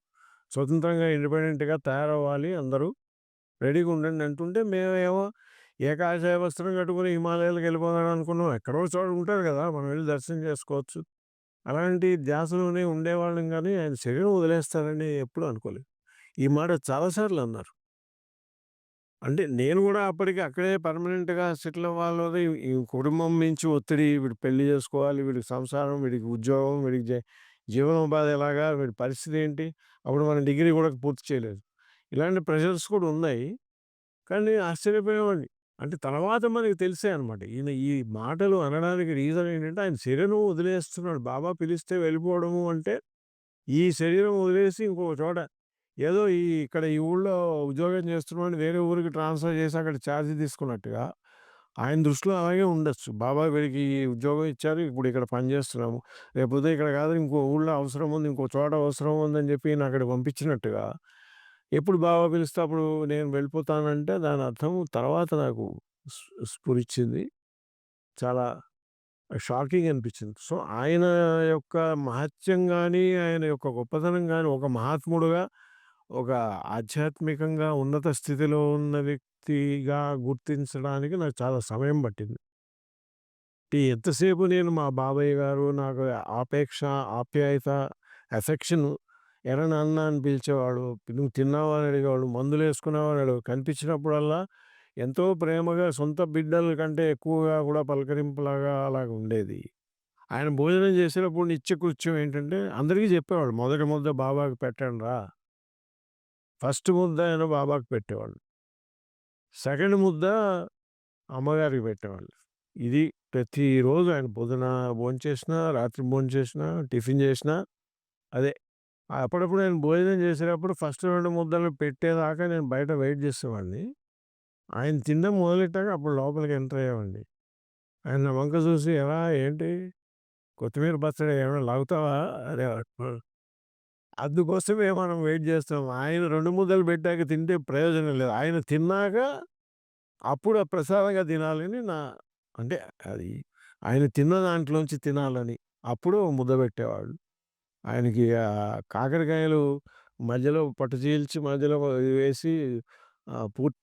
స్వతంత్రంగా, ఇండిపెండెంట్‌గా తయారవ్వాలి అందరూ. రెడీగా ఉండండి" అంటుంటే మేమేమో ఏ కాషాయ వస్త్రం కట్టుకొని హిమాలయాలకు వెళ్ళిపోదాం అనుకున్నాం. ఎక్కడో చోట ఉంటారు కదా! మనం వెళ్లి దర్శనం చేసుకోవచ్చు. అలాంటి ధ్యాసలోనే ఉండేవాళ్ళం గానీ, ఆయన శరీరం వదిలేస్తారని ఎప్పుడూ అనుకోలేదు. ఈ మాట చాలా సార్లు అన్నారు. అంటే నేను గూడా అప్పటికి అక్కడే పర్మనెంట్‌గా సెటిల్ అవ్వాలని ఈ కుటుంబం నుంచి ఒత్తిడి, వీడు పెళ్లి చేసుకోవాలి, వీడికి సంసారం, వీడికి ఉద్యోగం, వీడికి జీవనోపాధి ఎలాగా, వీడి పరిస్థితి ఏంటి? అప్పుడు మనం డిగ్రీ గూడా పూర్తి చేయలేదు. ఇలాంటి ప్రెషర్స్ కూడా ఉన్నాయి. కానీ ఆశ్చర్యపోయేవాడిని. అంటే తర్వాత మనకు తెలిసాయి అనమాట. ఈయన ఈ మాటలు అనడానికి రీజన్ ఏంటంటే, ఆయన శరీరం వదిలేస్తున్నాడు. బాబా పిలిస్తే వెళ్ళిపోవడము అంటే, ఈ శరీరం వదిలేసి ఇంకొక చోట ఏదో ఇక్కడ ఈ ఊళ్ళో ఉద్యోగం చేస్తున్నాడని వేరే ఊరికి ట్రాన్స్‌ఫర్ చేసి అక్కడ ఛార్జ్ తీసుకున్నట్టుగా, ఆయన దృష్టిలో అలాగే ఉండొచ్చు. బాబా వీడికి ఈ ఉద్యోగం ఇచ్చారు. ఇప్పుడు ఇక్కడ పని చేస్తున్నాము. రేపొద్దున ఇక్కడ కాదు ఇంకో ఊళ్ళో అవసరం ఉంది. ఇంకో చోట అవసరం ఉందని చెప్పి ఈయన అక్కడికి పంపించినట్టుగా, ఎప్పుడు బాబా పిలిస్తే అప్పుడు నేను వెళ్ళిపోతానంటే దాని అర్థం తర్వాత నాకు స్ఫురించింది. చాలా షాకింగ్ అనిపించింది. సో, ఆయన యొక్క మహత్యం గాని, ఆయన యొక్క గొప్పతనం గాని, ఒక మహాత్ముడుగా, ఒక ఆధ్యాత్మికంగా ఉన్నత స్థితిలో ఉన్న వ్యక్తిగా గుర్తించడానికి నాకు చాలా సమయం పట్టింది. ఎంతసేపు నేను మా బాబాయ్య గారు నాకు ఆపేక్ష, ఆప్యాయత, ఎఫెక్షన్, "ఎరా నాన్న" అని పిలిచేవాడు. "నువ్వు తిన్నావా?" అని అడిగేవాడు. "మందులేసుకున్నావా?" అని అడిగేవాడు. కనిపించినప్పుడల్లా ఎంతో ప్రేమగా సొంత బిడ్డల కంటే ఎక్కువగా కూడా పలకరింపులాగా అలాగ ఉండేది. ఆయన భోజనం చేసేటప్పుడు నిత్యకృత్యం ఏంటంటే అందరికీ చెప్పేవాడు. "మొదటి ముద్ద బాబాకి పెట్టండ్రా." ఫస్ట్ ముద్ద ఆయన బాబాకి పెట్టేవాళ్ళు. సెకండ్ ముద్ద అమ్మగారికి పెట్టేవాళ్ళు. ఇది ప్రతిరోజు ఆయన పొద్దున భోంచేసినా, రాత్రి భోంచేసినా, టిఫిన్ చేసినా అదే. అప్పుడప్పుడు నేను భోజనం చేసేటప్పుడు ఫస్ట్ 2 ముద్దలు పెట్టేదాకా నేను బయట వెయిట్ చేసేవాడిని. ఆయన తినడం మొదలెట్టాక అప్పుడు లోపలికి ఎంటర్ అయ్యేవాడిని. ఆయన నా వంక చూసి, "ఏరా ఏంటి కొత్తిమీర పచ్చడి ఏమైనా లాగుతావా?" అనేవాడు. అందుకోసమే మనం వెయిట్ చేస్తాం. ఆయన 2 ముద్దలు పెట్టాక తింటే ప్రయోజనం లేదు. ఆయన తిన్నాక అప్పుడు ఆ ప్రసాదంగా తినాలని అంటే అది ఆయన తిన్న దాంట్లోంచి తినాలని. అప్పుడు ముద్ద పెట్టేవాళ్ళు. ఆయనకి కాకరకాయలు మధ్యలో పట్టు చీల్చి మధ్యలో వేసి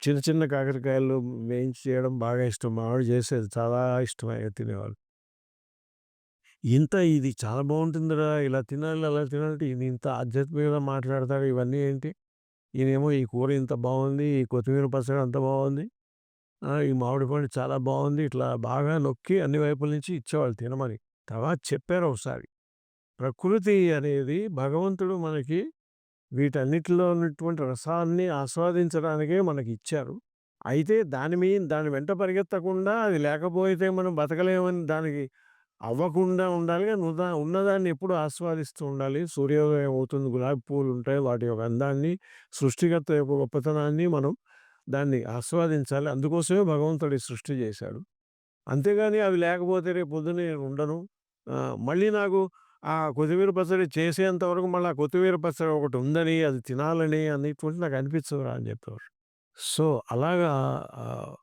చిన్న చిన్న కాకరకాయలు వేయించి చేయడం బాగా ఇష్టం. మా ఆవిడ చేసేది చాలా ఇష్టం ఆయన తినేవాళ్ళు. ఇది చాలా బావుంటుందిరా! ఇలా తినాలి, అలా తినాలంటే ఈయన ఇంత ఆధ్యాత్మికంగా మాట్లాడతాడు. ఇవన్నీ ఏంటి? ఈయనేమో ఈ కూర ఇంత బావుంది. ఈ కొత్తిమీర పచ్చడి అంత బావుంది. ఈ మామిడి పండు చాలా బావుంది. ఇట్లా బాగా నొక్కి అన్ని వైపుల నుంచి ఇచ్చేవాళ్ళు తినమని. తర్వాత చెప్పారు ఒకసారి. ప్రకృతి అనేది భగవంతుడు మనకి వీటన్నిటిలో ఉన్నటువంటి రసాన్ని ఆస్వాదించడానికే మనకిచ్చారు. అయితే దాని వెంట పరిగెత్తకుండా అది లేకపోతే మనం బతకలేమని దానికి అవ్వకుండా ఉండాలి గాని ఉన్నదాన్ని ఎప్పుడూ ఆస్వాదిస్తూ ఉండాలి. సూర్యోదయం అవుతుంది. గులాబీ పువ్వులుంటాయి. వాటి యొక్క అందాన్ని, సృష్టికర్త యొక్క గొప్పతనాన్ని మనం దాన్ని ఆస్వాదించాలి. అందుకోసమే భగవంతుడు ఈ సృష్టి చేశాడు. అంతేగాని అవి లేకపోతే రేపు పొద్దున నేను ఉండను. మళ్ళీ నాకు ఆ కొత్తిమీర పచ్చడి చేసేంత వరకు మళ్ళీ ఆ కొత్తిమీర పచ్చడి ఒకటి ఉందని, అది తినాలని అనేటువంటిది నాకు అనిపించదురా అని చెప్పేవారు. సో, అలాగా ఆహ్,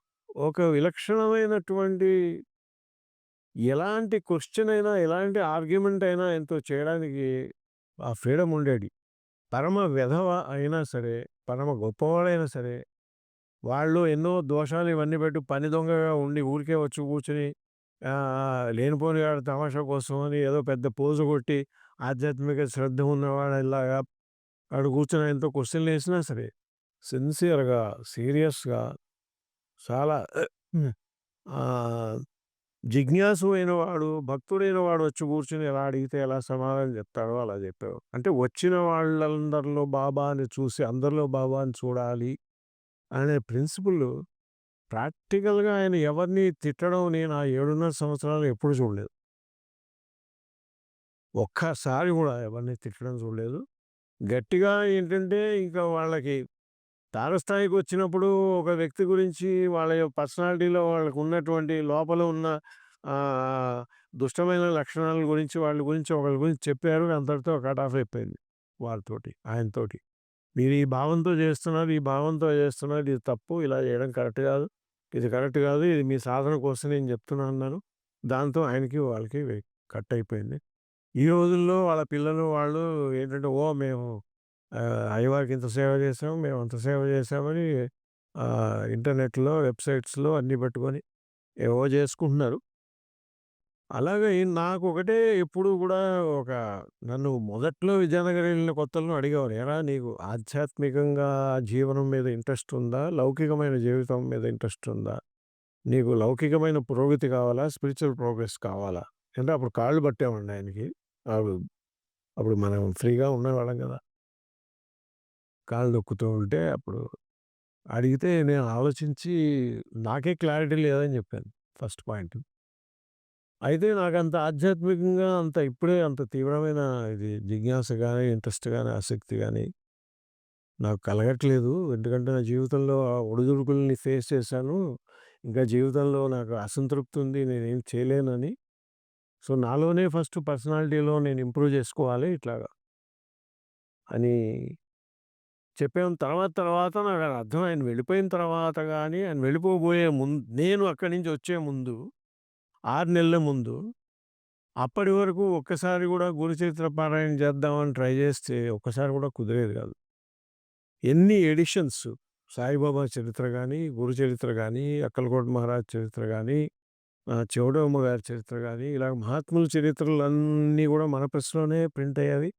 ఒక విలక్షణమైనటువంటి ఎలాంటి క్వెషన్ అయినా, ఎలాంటి ఆర్గ్యుమెంట్ అయినా ఆయనతో చేయడానికి ఆ ఫ్రీడమ్ ఉండేది. పరమ వెధవ అయినా సరే, పరమ గొప్పవాడైనా సరే, వాళ్ళు ఎన్నో దోషాలు ఇవన్నీ పెట్టి పని దొంగగా ఉండి ఊరికే వచ్చి కూర్చొని లేనిపోని వాడు తమాషా కోసం అని ఏదో పెద్ద పోజు కొట్టి ఆధ్యాత్మిక శ్రద్ధ ఉన్నవాడిలాగా ఆడు కూర్చొని ఆయనతో క్వెషన్‌లు వేసినా సరే, సిన్సియర్‌గా, సీరియస్‌గా చాలా ఆహ్, జిజ్ఞాసు అయిన వాడు, భక్తుడైన వాడు వచ్చి కూర్చొని ఎలా అడిగితే ఎలా సమాధానం చెప్తాడో అలా చెప్పేవాడు. అంటే వచ్చిన వాళ్ళందరిలో బాబాని చూసి అందరిలో బాబాని చూడాలి అనే ప్రిన్సిపల్ ప్రాక్టికల్‌గా ఆయన ఎవరిని తిట్టడం నేను ఆ 7.5 సంవత్సరాలు ఎప్పుడు చూడలేదు. ఒక్కసారి గూడా ఎవరిని తిట్టడం చూడలేదు. గట్టిగా ఏంటంటే ఇంకా వాళ్ళకి తారస్థాయికొచ్చినప్పుడు ఒక వ్యక్తి గురించి వాళ్ళ యొక్క పర్సనాలిటీలో వాళ్ళకున్నటువంటి లోపల ఉన్న ఆహ్, దుష్టమైన లక్షణాల గురించి వాళ్ళ గురించి ఒకళ్ళ గురించి చెప్పారు. అంతటితో కట్ ఆఫ్ అయిపోయింది వాళ్ళతోటి, ఆయనతోటి. మీరు ఈ భావంతో చేస్తున్నారు, ఈ భావంతో చేస్తున్నారు. ఇది తప్పు. ఇలా చేయడం కరెక్ట్ కాదు. ఇది కరెక్ట్ కాదు. ఇది మీ సాధన కోసం నేను చెప్తున్నాను అన్నారు. దాంతో ఆయనకి, వాళ్ళకి కట్ అయిపోయింది. ఈ రోజుల్లో వాళ్ళ పిల్లలు వాళ్ళు ఏంటంటే, మేము అయ్యవారికి ఇంత సేవ చేసాం, మేము అంత సేవ చేసామని ఇంటర్నెట్‌లో, వెబ్‌సైట్స్‌లో అన్నీ పెట్టుకొని ఏవో చేసుకుంటున్నారు. అలాగే నాకొకటే ఎప్పుడు కూడా ఒక నన్ను మొదట్లో విద్యానగర్ వెళ్ళిన కొత్తల్లో అడిగేవారు. "ఏరా నీకు ఆధ్యాత్మికంగా జీవనం మీద ఇంట్రెస్ట్ ఉందా? లౌకికమైన జీవితం మీద ఇంట్రెస్ట్ ఉందా? నీకు లౌకికమైన పురోగతి కావాలా? స్పిరిచ్యువల్ ప్రోగ్రెస్ కావాలా?" అంటే అప్పుడు కాళ్ళు పట్టేవాడిని ఆయనకి. అప్పుడు అప్పుడు మనం ఫ్రీగా ఉండేవాళ్ళం కదా! కాళ్ళు నొక్కుతూ ఉంటే అప్పుడు అడిగితే నేను ఆలోచించి నాకే క్లారిటీ లేదని చెప్పాను ఫస్ట్ పాయింట్. అయితే నాకంత ఆధ్యాత్మికంగా ఇప్పుడే అంత తీవ్రమైన ఇది జిజ్ఞాస గాని, ఇంట్రెస్ట్ గాని, ఆసక్తి గాని నాకు కలగట్లేదు. ఎందుకంటే నా జీవితంలో ఆ ఒడిదుడుకుల్ని ఫేస్ చేశాను. ఇంకా జీవితంలో నాకు అసంతృప్తి ఉంది. నేనేం చేయలేనని. సో, నాలోనే ఫస్ట్ పర్సనాలిటీలో నేను ఇంప్రూవ్ చేసుకోవాలి ఇట్లాగా అని చెప్పాం. తర్వాత తర్వాత నాకది అర్థం ఆయన వెళ్ళిపోయిన తర్వాత గాని, ఆయన వెళ్ళిపోబోయే నేను అక్కడి నుంచి వచ్చే ముందు 6 నెలల ముందు. అప్పటి వరకు ఒక్కసారి గూడా గురుచరిత్ర పారాయణ చేద్దామని ట్రై చేస్తే ఒక్కసారి గూడా కుదిరేది కాదు. ఎన్ని ఎడిషన్స్ సాయిబాబా చరిత్ర గాని, గురు చరిత్ర గాని, అక్కలకోట మహారాజ్ చరిత్ర గాని, చెవిడమ్మ గారి చరిత్ర గాని, ఇలా మహాత్ముల చరిత్రలన్నీ గూడా మన ప్రెస్‌లోనే ప్రింట్ అయ్యేవి.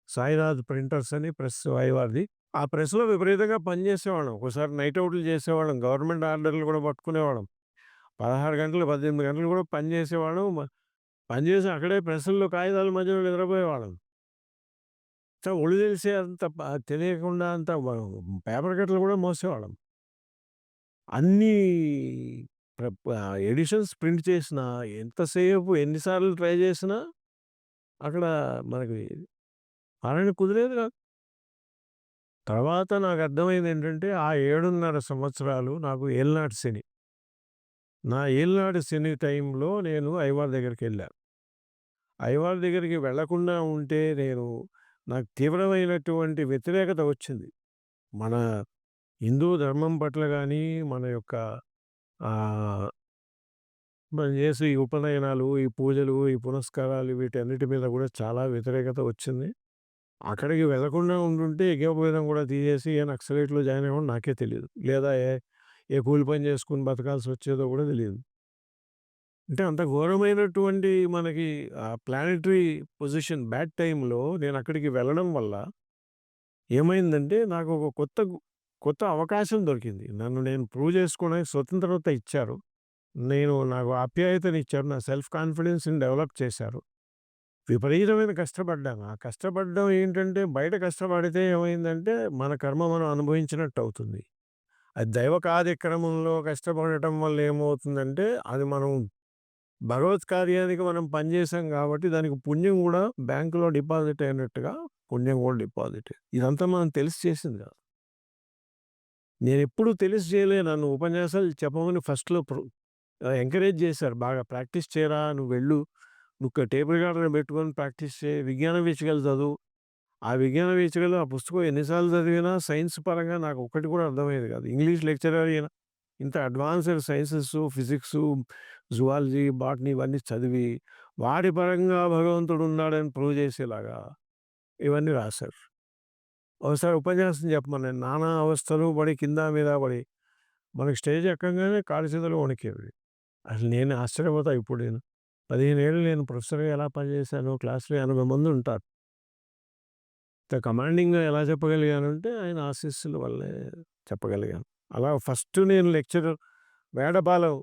సాయినాథ్ ప్రింటర్స్ అని ప్రెస్ వాయివారిది. ఆ ప్రెస్‌లో విపరీతంగా పనిచేసేవాళ్ళం. ఒక్కోసారి నైట్ ఔట్లు చేసేవాళ్ళం. గవర్నమెంట్ ఆర్డర్‌లు కూడా పట్టుకునేవాళ్ళం. 16 గంటలు, 18 గంటలు కూడా పని చేసేవాళ్ళం. పని చేసి అక్కడే ప్రెస్‌ల్లో కాగితాల మధ్యలో నిద్రపోయేవాళ్ళం. ఒళ్ళు తెలిసే అంత తెలియకుండా అంత పేపర్ కట్టలు కూడా మోసేవాళ్ళం. అన్నీ ఎడిషన్స్ ప్రింట్ చేసినా ఎంతసేపు ఎన్ని సార్లు ట్రై చేసినా అక్కడ మనకి పారాయణ కుదిరేది కాదు. తర్వాత నాకు అర్థమైందేంటంటే, ఆ 7.5 సంవత్సరాలు నాకు ఏలినాటి శని. నా ఏలినాటి శని టైంలో నేను అయ్యవారి దగ్గరికెళ్ళా. అయ్యవారి దగ్గరికి వెళ్ళకుండా ఉంటే నాకు తీవ్రమైనటువంటి వ్యతిరేకత వచ్చింది. మన హిందూ ధర్మం పట్ల గానీ, మన యొక్క ఆహ్, మనం చేసే ఈ ఉపనయనాలు, ఈ పూజలు, ఈ పునస్కారాలు వీటన్నిటి మీద కూడా చాలా వ్యతిరేకత వచ్చింది. అక్కడికి వెళ్ళకుండా ఉండుంటే ఎగ్గొప్పేయడం కూడా తీసేసి ఏ నక్సలైట్‌లో జాయిన్ అయ్యేవాడినో నాకే తెలీదు. లేదా ఏ కూలి పని చేసుకొని బతకాల్సొచ్చేదో కూడా తెలీదు. అంటే అంత ఘోరమైనటువంటి మనకి ప్లానెటరీ పొజిషన్ బ్యాడ్ టైమ్‌లో నేనక్కడికి వెళ్ళడం వల్ల ఏమైందంటే నాకు ఒక కొత్త అవకాశం దొరికింది. నన్ను నేను ప్రూవ్ చేసుకోవడానికి స్వతంత్రత ఇచ్చారు. నాకు ఆప్యాయతనిచ్చారు. నా సెల్ఫ్ కాన్ఫిడెన్స్‌ని డెవలప్ చేశారు. విపరీతమైన కష్టపడ్డాను. ఆ కష్టపడడం ఏంటంటే, బయట కష్టపడితే ఏమైందంటే, మన కర్మ మనం అనుభవించినట్టవుతుంది. అది దైవ కార్యక్రమంలో కష్టపడటం వల్ల ఏమవుతుందంటే, అది మనం భగవత్ కార్యానికి మనం పనిచేసాం కాబట్టి, దానికి పుణ్యం గూడా బ్యాంకులో డిపాజిట్ అయినట్టుగా పుణ్యం గూడా డిపాజిట్. ఇదంతా మనం తెలిసి చేసింది కాదు. నేనెప్పుడూ తెలిసి చేయలే. నన్ను ఉపన్యాసాలు చెప్పమని ఫస్ట్‌లో ఎంకరేజ్ చేశారు బాగా. ప్రాక్టీస్ చేయరా నువ్వెళ్ళు. నువ్వు టేప్ రికార్డర్ పెట్టుకొని ప్రాక్టీస్ చేయి. విజ్ఞాన వీచికలు చదువు. ఆ విజ్ఞాన వీచికలు ఆ పుస్తకం ఎన్ని సార్లు చదివినా సైన్స్ పరంగా నాకు ఒక్కటి కూడా అర్థమయ్యేది కాదు. ఇంగ్లీష్ లెక్చరర్ ఈయన. ఇంత అడ్వాన్స్‌డ్ సైన్సెసు, ఫిజిక్సు, జువాలజీ, బాటనీ ఇవన్నీ చదివి వాటి పరంగా భగవంతుడు ఉన్నాడని ప్రూవ్ చేసేలాగా ఇవన్నీ రాశారు. ఒకసారి ఉపన్యాసం చెప్పమన్నాను. నానా అవస్థలు పడి కింద మీద పడి మనకి స్టేజ్ ఎక్కంగానే కాళ్ళు చేతులు వణికేవి. అసలు నేను ఆశ్చర్యపోతా ఇప్పుడు నేను. 15 ఏళ్ళు నేను ప్రొఫెసర్‌గా ఎలా పనిచేశానో క్లాస్‌లో 80 మంది ఉంటారు. ఇంత కమాండింగ్‌గా ఎలా చెప్పగలిగానంటే ఆయన ఆశీస్సుల వల్లే చెప్పగలిగాను. అలా ఫస్ట్ నేను లెక్చరర్ వేటపాలెం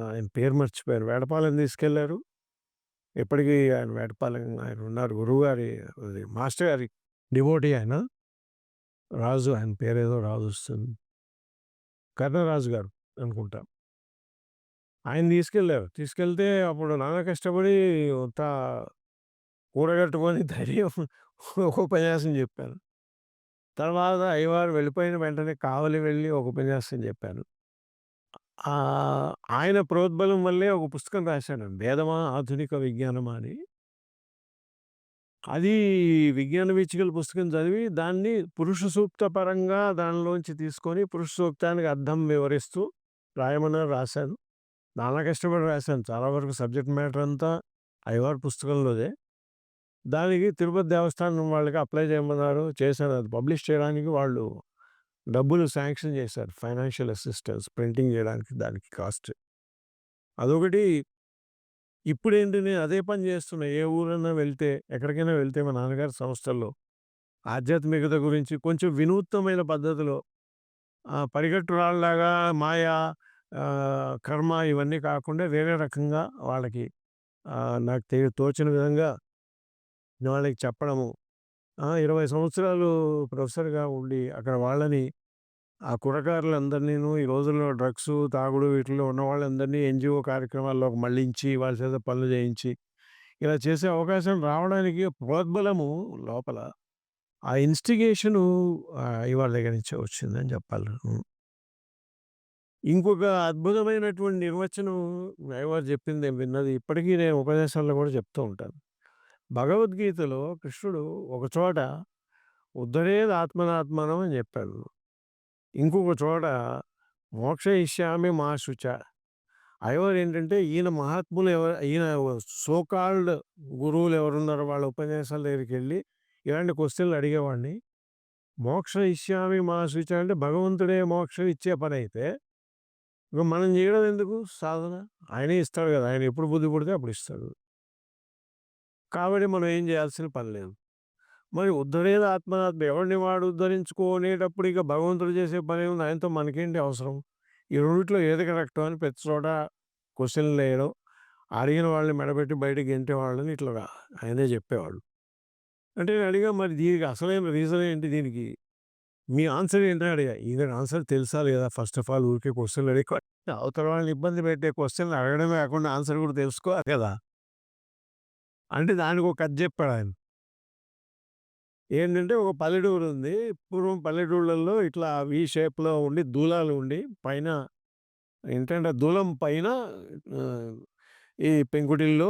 ఆయన పేరు మర్చిపోయాను. వేటపాలెం తీసుకెళ్లారు. ఇప్పటికీ ఆయన వేటపాలెం ఆయన ఉన్నారు. గురువుగారి అది మాస్టర్ గారి డివోటీ ఆయన. రాజు ఆయన పేరేదో రాజొస్తుంది. కర్ణరాజు గారు అనుకుంటా. ఆయన తీసుకెళ్లారు. తీసుకెళ్తే అప్పుడు నానా కష్టపడి కూడగట్టుకొని ధైర్యం ఒక ఉపన్యాసం చెప్పాను. తర్వాత అయ్యవారు వెళ్ళిపోయిన వెంటనే కావలి వెళ్ళి ఒక ఉపన్యాసం చెప్పాను. ఆయన ప్రోద్బలం వల్లే ఒక పుస్తకం రాశానండి. 'వేదమా ఆధునిక విజ్ఞానమా' అని. అది విజ్ఞాన వీచికల పుస్తకం చదివి దాన్ని పురుష సూక్త పరంగా దానిలోంచి తీసుకొని పురుష సూక్తానికి అర్థం వివరిస్తూ రాయమన్నారు రాశాను. నానా కష్టపడి రాశాను. చాలా వరకు సబ్జెక్ట్ మ్యాటర్ అంతా అయ్యవారి పుస్తకంలోదే. దానికి తిరుపతి దేవస్థానం వాళ్ళకి అప్లై చేయమన్నారు. చేశాను. అది పబ్లిష్ చేయడానికి వాళ్ళు డబ్బులు శాంక్షన్ చేశారు. ఫైనాన్షియల్ అసిస్టెన్స్ ప్రింటింగ్ చేయడానికి దానికి కాస్ట్. అదొకటి. ఇప్పుడేంటి నేను అదే పని చేస్తున్నా. ఏ ఊరన్నా వెళ్తే, ఎక్కడికైనా వెళ్తే మా నాన్నగారి సంస్థల్లో ఆధ్యాత్మికత గురించి కొంచెం వినూత్నమైన పద్ధతిలో పరిగెట్టు రాళ్ళలాగా మాయ, కర్మ ఇవన్నీ కాకుండా వేరే రకంగా వాళ్ళకి నాకు తోచిన విధంగా వాళ్ళకి చెప్పడము. 20 సంవత్సరాలు ప్రొఫెసర్‌గా ఉండి అక్కడ వాళ్ళని ఆ కుర్రకారులందరినీను ఈ రోజుల్లో డ్రగ్సు, తాగుడు వీటిల్లో ఉన్న వాళ్ళందరినీ ఎన్‌జీఓ కార్యక్రమాల్లోకి మళ్లించి, వాళ్ళ చేత పనులు చేయించి, ఇలా చేసే అవకాశం రావడానికి ప్రోద్బలము లోపల ఆ ఇన్‌స్టిగేషను ఇవాళ దగ్గర నుంచే వచ్చిందని చెప్పాలి. ఇంకొక అద్భుతమైనటువంటి నిర్వచనం అయ్యవారు చెప్పింది నేను విన్నది ఇప్పటికీ నేను ఉపన్యాసాల్లో కూడా చెప్తూ ఉంటాను. భగవద్గీతలో కృష్ణుడు ఒక చోట ఉద్ధరేద్ ఆత్మనాత్మానం అని చెప్పాడు. ఇంకొక చోట మోక్షయిష్యామి మా శుచ అయ్యవారు ఏంటంటే ఈయన మహాత్ములు ఈయన సో కాల్డ్ గురువులు ఎవరున్నారో వాళ్ళ ఉపన్యాసాల దగ్గరికెళ్ళి ఇలాంటి క్వెషన్‌లు అడిగేవాడిని. మోక్ష ఇష్యామి మా శుచ అంటే భగవంతుడే మోక్షం ఇచ్చే పనైతే, ఇక మనం చేయడం ఎందుకు సాధన? ఆయనే ఇస్తాడు కదా! ఆయన ఎప్పుడు బుద్ధి పుడితే అప్పుడు ఇస్తాడు. కాబట్టి మనం ఏం చేయాల్సిన పని లేదు. మరి ఉద్ధరేది ఆత్మనాత్మ ఎవరిని వాడు ఉద్ధరించుకునేటప్పుడు ఇక భగవంతుడు చేసే పనేముంది? ఆయనతో మనకేంటి అవసరం? ఈ రెండిట్లో ఏది కరెక్టు అని ప్రతి చోట క్వెషన్‌లేయడం, అడిగిన వాళ్ళని మెడబెట్టి బయటకి గెంటేవాళ్ళని ఇట్లా ఆయనే చెప్పేవాడు. అంటే నేను అడిగా మరి దీనికి అసలైన రీజన్ ఏంటి దీనికి? మీ ఆన్సర్ ఏంటని అడిగా. ఈయన ఆన్సర్ తెలుసా లేదా ఫస్ట్ ఆఫ్ ఆల్ ఊరికే క్వెషన్‌లు అడిగి అవతల వాళ్ళని ఇబ్బంది పెట్టే క్వెషన్‌లు అడగడమే కాకుండా ఆన్సర్ కూడా తెలుసుకోవాలి కదా! అంటే దానికి ఒక కథ చెప్పాడాయన. ఏంటంటే ఒక పల్లెటూరు ఉంది. పూర్వం పల్లెటూళ్ళల్లో ఇట్లా వి షేప్‌లో ఉండి దూలాలు ఉండి పైన ఏంటంటే దూలం పైన ఆహ్, ఈ పెంకుటిల్లు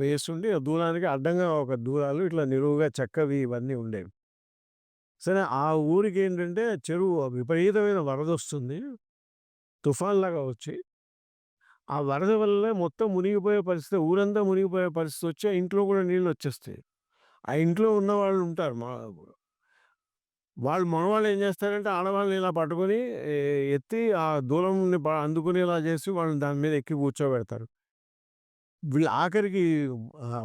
వేసుండి ఆ దూలానికి అడ్డంగా ఒక దూలాలు ఇట్లా నిలువుగా చెక్కవి ఇవన్నీ ఉండేవి. సరే ఆ ఊరికేంటంటే చెరువు విపరీతమైన వరదొస్తుంది. తుఫాన్‌లాగా వచ్చి, ఆ వరద వల్ల మొత్తం మునిగిపోయే పరిస్థితి ఊరంతా మునిగిపోయే పరిస్థితొచ్చి ఆ ఇంట్లో కూడా నీళ్ళొచ్చేస్తాయి. ఆ ఇంట్లో ఉన్నవాళ్ళుంటారు. వాళ్ళు మగవాళ్ళు ఏం చేస్తారంటే ఆడవాళ్ళని ఇలా పట్టుకొని ఎ ఎత్తి ఆ దూలంని అందుకునేలా చేసి వాళ్ళని దాని మీద ఎక్కి కూర్చోబెడతారు. వీళ్ళు ఆఖరికి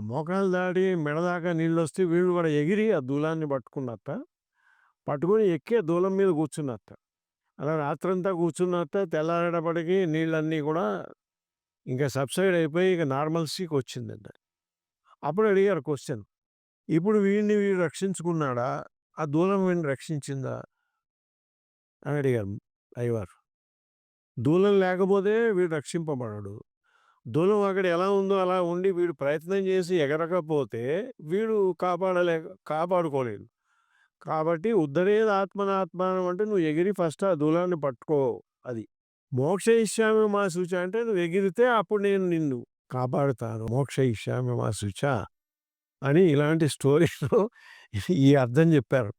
మోకాలు దాటి మెడ దాకా నీళ్ళొస్తే వీళ్ళు కూడా ఎగిరి ఆ దూలాన్ని పట్టుకొని ఎక్కి ఆ దూలం మీద కూర్చున్నట్ట. అలా రాత్రంతా కూర్చున్నట్ట తెల్లారేటప్పటికి నీళ్ళన్నీ కూడా ఇంకా సబ్సైడ్ అయిపోయి ఇక నార్మల్సీకొచ్చిందంట. అప్పుడు అడిగారు క్వెషన్. ఇప్పుడు వీడు రక్షించుకున్నాడా? ఆ దూలం వీడిని రక్షించిందా? అని అడిగారు అయ్యవారు. దూలం లేకపోతే వీడు రక్షింపబడడు. దూలం అక్కడ ఎలా ఉందో అలా ఉండి వీడు ప్రయత్నం చేసి ఎగరకపోతే వీడు కాపాడుకోలేడు. కాబట్టి ఉద్ధరేది ఆత్మనాత్మానం అంటే నువ్వు ఎగిరి ఫస్ట్ ఆ దూలాన్ని పట్టుకో అది. మోక్షయిష్యామి మా శుచ అంటే నువ్వు ఎగిరితే అప్పుడు నేను నిన్ను కాపాడుతాను. మోక్షయిష్యామి మా శుచ అని ఇలాంటి స్టోరీలో ఈ అర్థం చెప్పారు.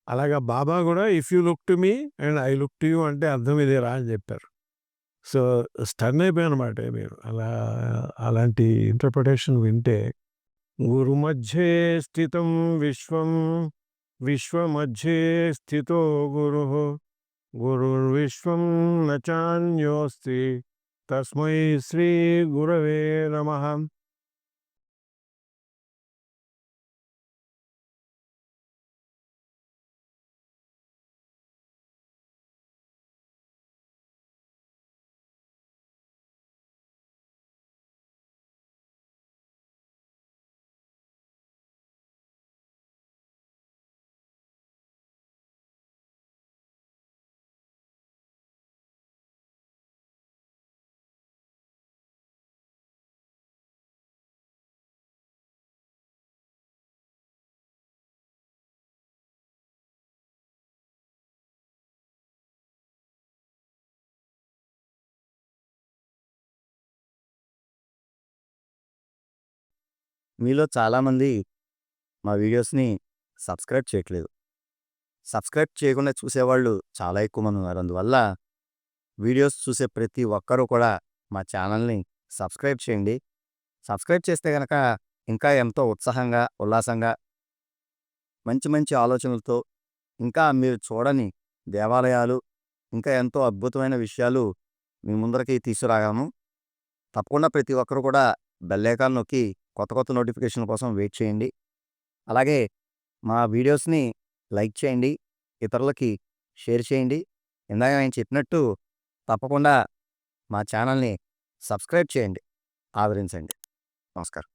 అలాగా బాబా కూడా if you look to me and I look to you అంటే అర్థం ఇదేరా అని చెప్పారు. సో, స్టన్ అయిపోయానన్నమాట నేను. అలాంటి ఇంటర్ప్రిటేషన్ వింటే గురుమధ్యే స్థితం విశ్వం, విశ్వమధ్యే స్థితో గురుః, గురుర్విశ్వం న చాన్యోస్తి తస్మై శ్రీ గురవే నమః. మీలో చాలామంది మా వీడియోస్‌ని సబ్స్క్రైబ్ చేయట్లేదు. సబ్స్క్రైబ్ చేయకుండా చూసేవాళ్ళు చాలా ఎక్కువ మంది ఉన్నారు. అందువల్ల వీడియోస్ చూసే ప్రతి ఒక్కరూ కూడా మా ఛానల్‌ని సబ్స్క్రైబ్ చేయండి. సబ్స్క్రైబ్ చేస్తే గనక ఇంకా ఎంతో ఉత్సాహంగా, ఉల్లాసంగా, మంచి మంచి ఆలోచనలతో, ఇంకా మీరు చూడని దేవాలయాలు, ఇంకా ఎంతో అద్భుతమైన విషయాలు మీ ముందరికి తీసుకురాగలను. తప్పకుండా ప్రతి ఒక్కరు కూడా బెల్ ఐకాన్ నొక్కి కొత్త కొత్త నోటిఫికేషన్ల కోసం వెయిట్ చేయండి. అలాగే మా వీడియోస్‌ని లైక్ చేయండి. ఇతరులకి షేర్ చేయండి. ఇందాక నేను చెప్పినట్టు తప్పకుండా మా ఛానల్‌ని సబ్స్క్రైబ్ చేయండి. ఆదరించండి. నమస్కారం.